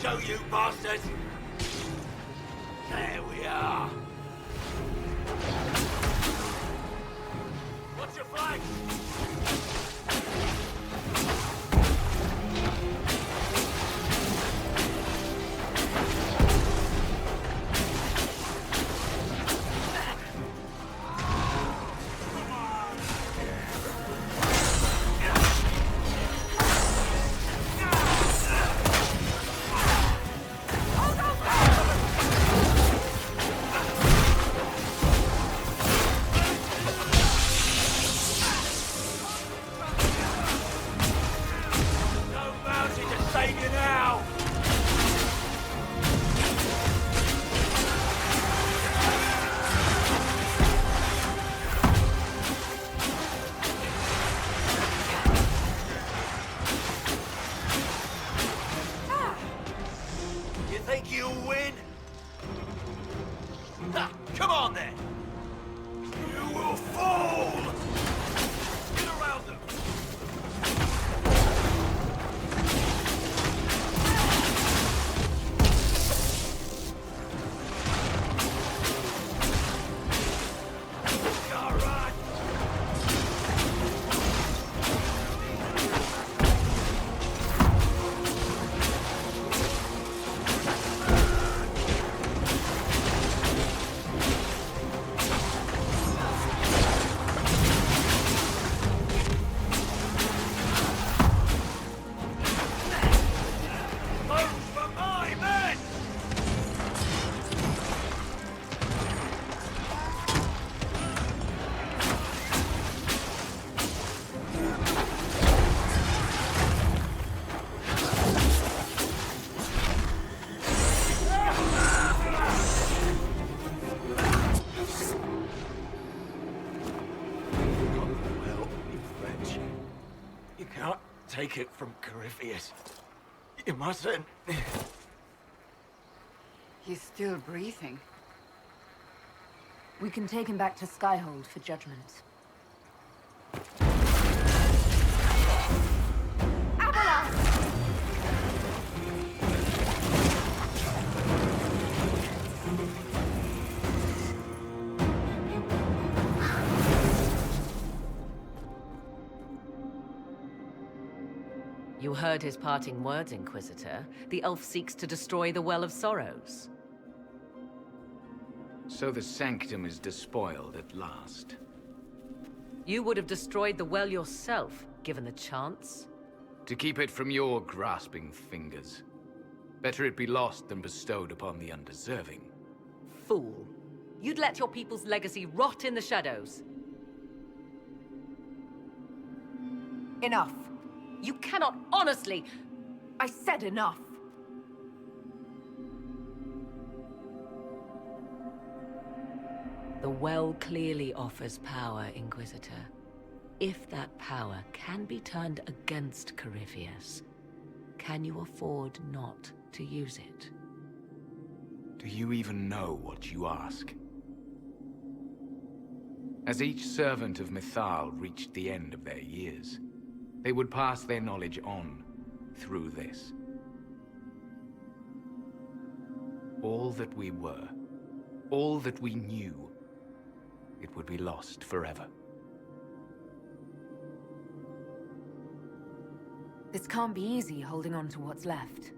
Speaker 11: Show you bastards! There we are! What's your flank? Think you'll win? Ah, come on then! You will fall! Get around them! All right! Take it from Corypheus. You mustn't.
Speaker 13: He's still breathing.
Speaker 8: We can take him back to Skyhold for judgment.
Speaker 1: You heard his parting words, Inquisitor. The elf seeks to destroy the Well of Sorrows.
Speaker 14: So the Sanctum is despoiled at last.
Speaker 1: You would have destroyed the well yourself, given the chance.
Speaker 14: To keep it from your grasping fingers. Better it be lost than bestowed upon the undeserving.
Speaker 1: Fool. You'd let your people's legacy rot in the shadows.
Speaker 8: Enough.
Speaker 1: You cannot honestly...
Speaker 8: I said enough.
Speaker 1: The well clearly offers power, Inquisitor. If that power can be turned against Corypheus, can you afford not to use it?
Speaker 14: Do you even know what you ask? As each servant of Mythal reached the end of their years, they would pass their knowledge on through this. All that we were, all that we knew, it would be lost forever.
Speaker 8: This can't be easy, holding on to what's left.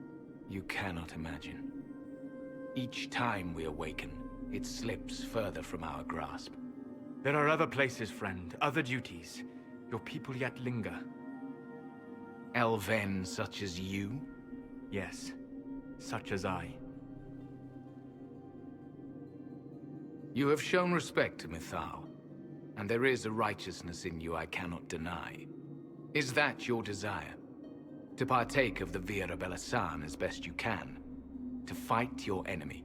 Speaker 14: You cannot imagine. Each time we awaken, it slips further from our grasp.
Speaker 3: There are other places, friend, other duties. Your people yet linger.
Speaker 14: Elven such as you?
Speaker 3: Yes, such as I.
Speaker 14: You have shown respect to Mythal, and there is a righteousness in you I cannot deny. Is that your desire? To partake of the Vira Belasan as best you can? To fight your enemy?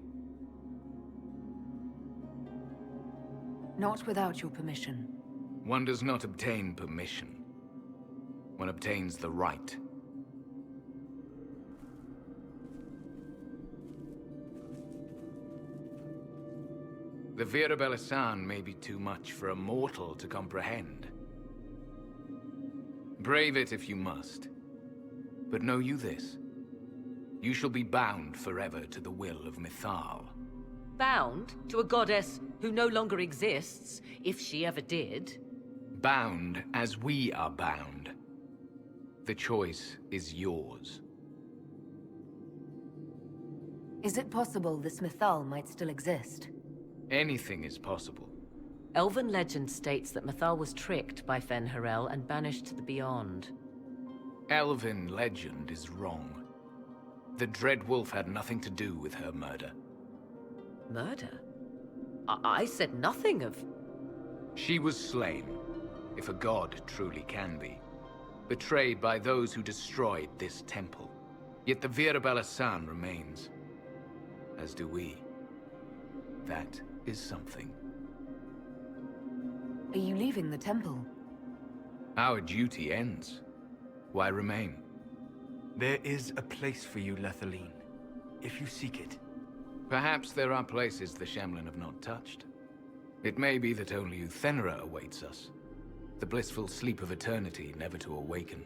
Speaker 8: Not without your permission.
Speaker 14: One does not obtain permission. One obtains the right. The Vira Belasan may be too much for a mortal to comprehend. Brave it if you must. But know you this. You shall be bound forever to the will of Mythal.
Speaker 1: Bound to a goddess who no longer exists, if she ever did.
Speaker 14: Bound as we are bound. The choice is yours.
Speaker 8: Is it possible this Mythal might still exist?
Speaker 14: Anything is possible.
Speaker 1: Elven legend states that Mythal was tricked by Fen'Harel and banished to the Beyond.
Speaker 14: Elven legend is wrong. The Dread Wolf had nothing to do with her murder.
Speaker 1: Murder? I said nothing of...
Speaker 14: She was slain, if a god truly can be. Betrayed by those who destroyed this temple. Yet the Vira Belasan remains. As do we. That is something.
Speaker 8: Are you leaving the temple?
Speaker 14: Our duty ends. Why remain?
Speaker 3: There is a place for you, Lethaline, if you seek it.
Speaker 14: Perhaps there are places the Shemlin have not touched. It may be that only Uthenra awaits us. The blissful sleep of eternity, never to awaken,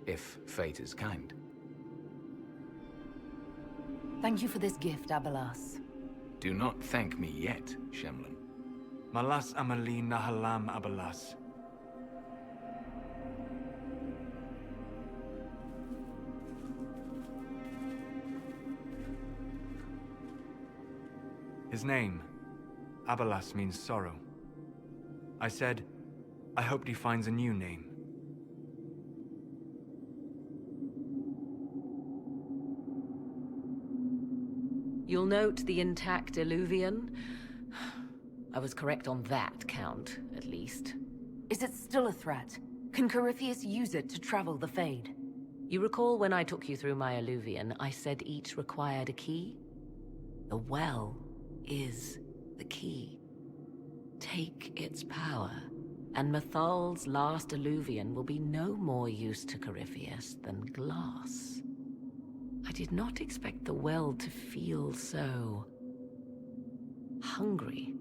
Speaker 14: if fate is kind.
Speaker 8: Thank you for this gift, Abelas.
Speaker 14: Do not thank me yet, Shemlin.
Speaker 3: Malas Amali Nahalam Abelas. His name, Abelas, means sorrow. I said, I hoped he finds a new name.
Speaker 1: You'll note the intact Illuvian. I was correct on that count, at least.
Speaker 8: Is it still a threat? Can Corypheus use it to travel the Fade?
Speaker 1: You recall when I took you through my Illuvian, I said each required a key? The well is the key. Take its power, and Mythal's last Illuvian will be no more use to Corypheus than glass. I did not expect the well to feel so... hungry.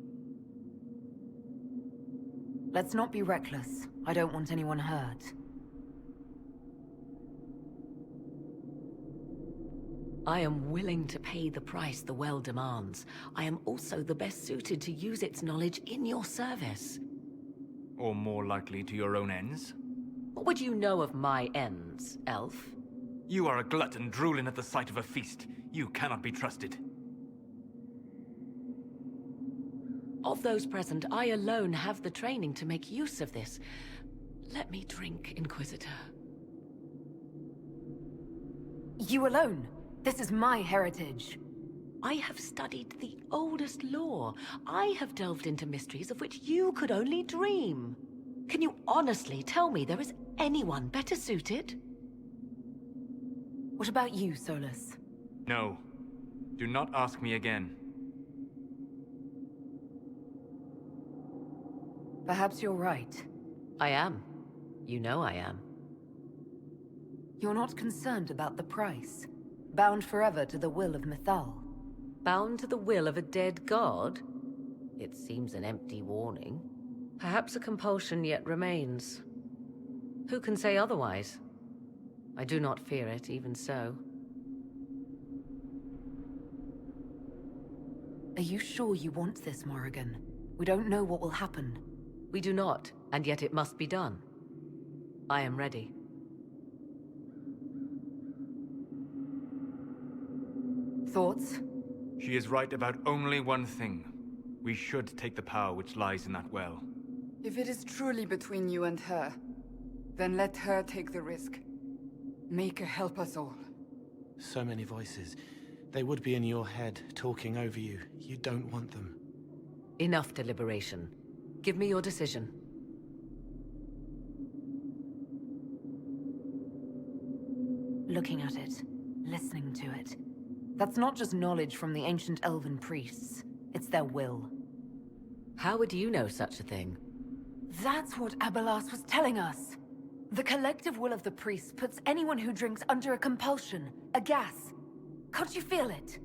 Speaker 8: Let's not be reckless. I don't want anyone hurt.
Speaker 1: I am willing to pay the price the well demands. I am also the best suited to use its knowledge in your service.
Speaker 3: Or more likely to your own ends?
Speaker 1: What would you know of my ends, elf?
Speaker 3: You are a glutton drooling at the sight of a feast. You cannot be trusted.
Speaker 1: Of those present, I alone have the training to make use of this. Let me drink, Inquisitor.
Speaker 8: You alone? This is my heritage.
Speaker 1: I have studied the oldest lore. I have delved into mysteries of which you could only dream. Can you honestly tell me there is anyone better suited?
Speaker 8: What about you, Solus?
Speaker 3: No. Do not ask me again.
Speaker 8: Perhaps you're right.
Speaker 1: I am. You know I am.
Speaker 8: You're not concerned about the price. Bound forever to the will of Mythal.
Speaker 1: Bound to the will of a dead god? It seems an empty warning. Perhaps a compulsion yet remains. Who can say otherwise? I do not fear it, even so.
Speaker 8: Are you sure you want this, Morrigan? We don't know what will happen.
Speaker 1: We do not, and yet it must be done. I am ready.
Speaker 8: Thoughts?
Speaker 3: She is right about only one thing. We should take the power which lies in that well.
Speaker 13: If it is truly between you and her, then let her take the risk. Make her help us all.
Speaker 6: So many voices. They would be in your head, talking over you. You don't want them.
Speaker 1: Enough deliberation. Give me your decision.
Speaker 8: Looking at it, listening to it. That's not just knowledge from the ancient elven priests. It's their will.
Speaker 1: How would you know such a thing?
Speaker 8: That's what Abelas was telling us. The collective will of the priests puts anyone who drinks under a compulsion, a gas. Can't you feel it?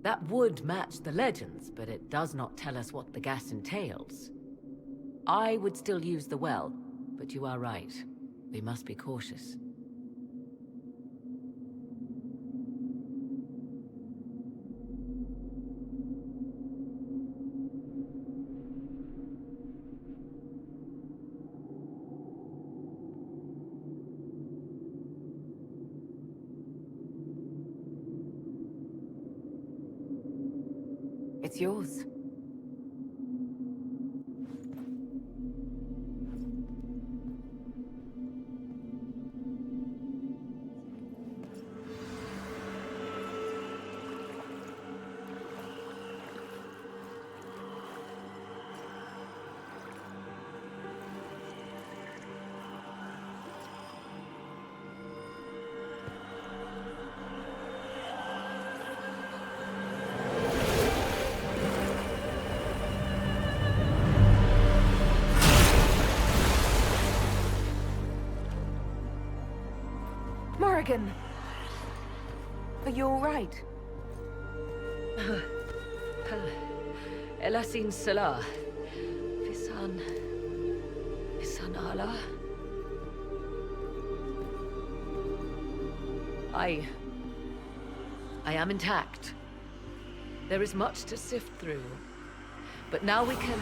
Speaker 1: That would match the legends, but it does not tell us what the gas entails. I would still use the well, but you are right. We must be cautious.
Speaker 8: It's yours. Morrigan! Are you alright?
Speaker 1: Elasin Salah. Visan Allah. I am intact. There is much to sift through. But now we can...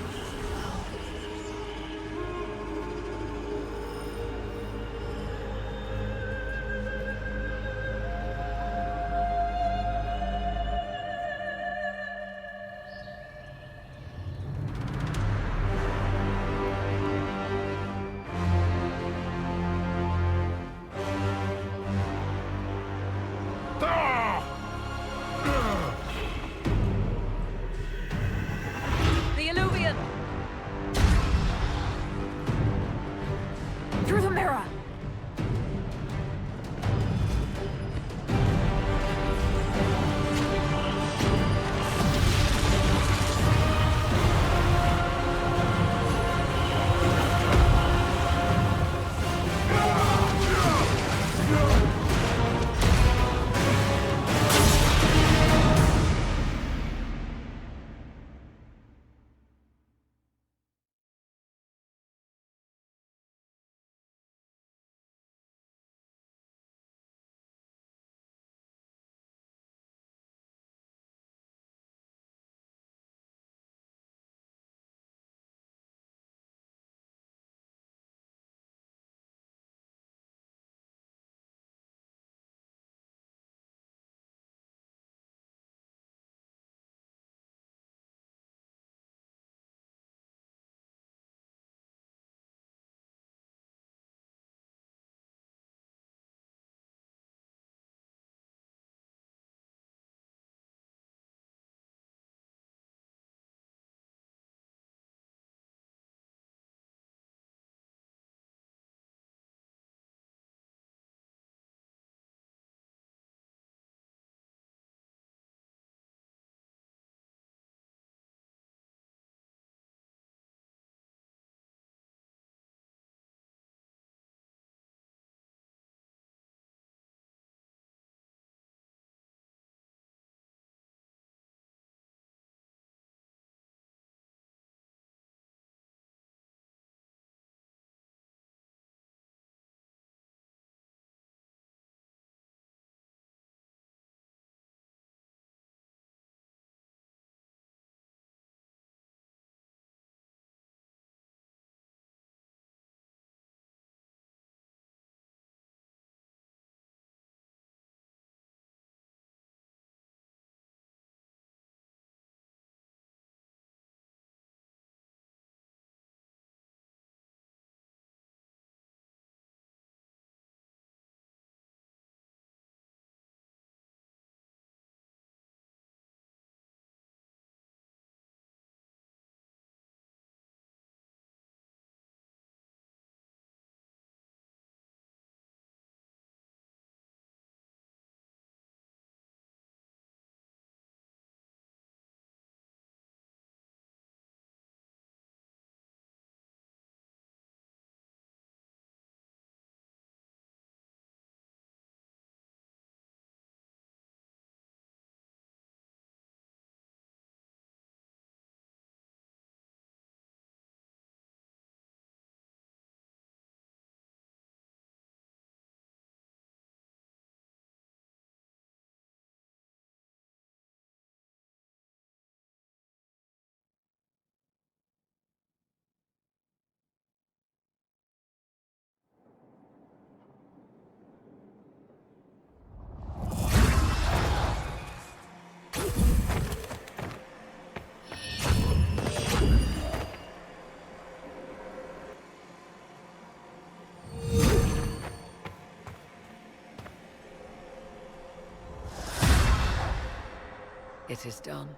Speaker 1: It is done.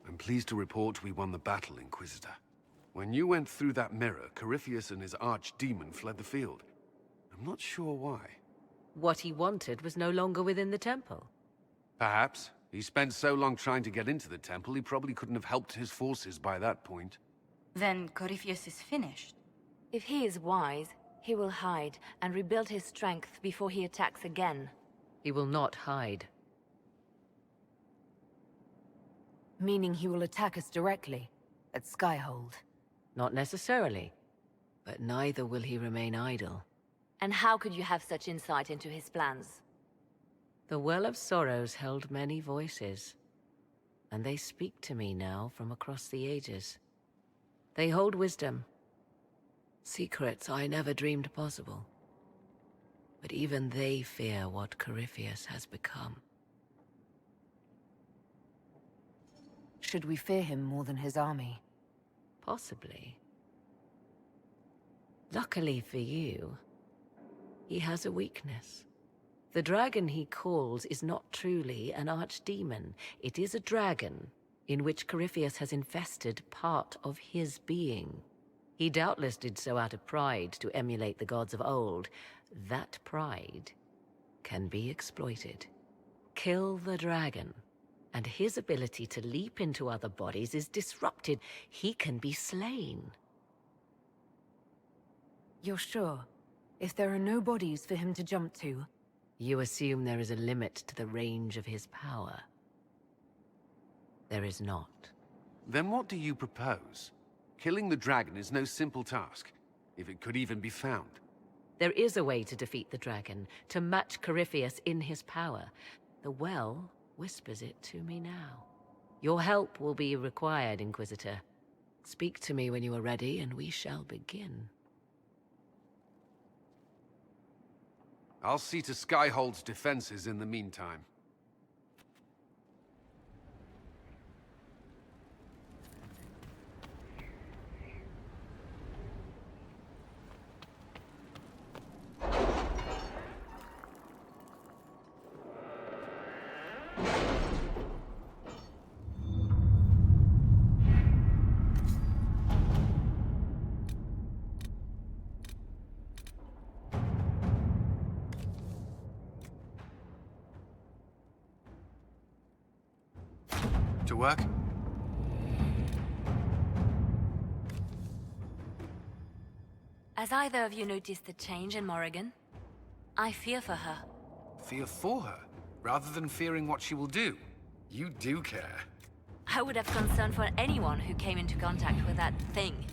Speaker 2: I'm pleased to report we won the battle, Inquisitor. When you went through that mirror, Corypheus and his archdemon fled the field. I'm not sure why.
Speaker 1: What he wanted was no longer within the temple.
Speaker 2: Perhaps. He spent so long trying to get into the temple, he probably couldn't have helped his forces by that point.
Speaker 9: Then Corypheus is finished.
Speaker 8: If he is wise, he will hide and rebuild his strength before he attacks again.
Speaker 1: He will not hide.
Speaker 8: Meaning he will attack us directly, at Skyhold.
Speaker 1: Not necessarily. But neither will he remain idle.
Speaker 8: And how could you have such insight into his plans?
Speaker 1: The Well of Sorrows held many voices, and they speak to me now from across the ages. They hold wisdom. Secrets I never dreamed possible. But even they fear what Corypheus has become.
Speaker 8: Should we fear him more than his army?
Speaker 1: Possibly. Luckily for you, he has a weakness. The dragon he calls is not truly an archdemon. It is a dragon in which Corypheus has infested part of his being. He doubtless did so out of pride to emulate the gods of old. That pride can be exploited. Kill the dragon, and his ability to leap into other bodies is disrupted. He can be slain.
Speaker 8: You're sure? If there are no bodies for him to jump to?
Speaker 1: You assume there is a limit to the range of his power. There is not.
Speaker 2: Then what do you propose? Killing the dragon is no simple task, if it could even be found.
Speaker 1: There is a way to defeat the dragon, to match Corypheus in his power. The well whispers it to me now. Your help will be required, Inquisitor. Speak to me when you are ready, and we shall begin.
Speaker 2: I'll see to Skyhold's defenses in the meantime. To work?
Speaker 8: Has either of you noticed the change in Morrigan? I fear for her.
Speaker 2: Fear for her, rather than fearing what she will do. You do care.
Speaker 8: I would have concern for anyone who came into contact with that thing.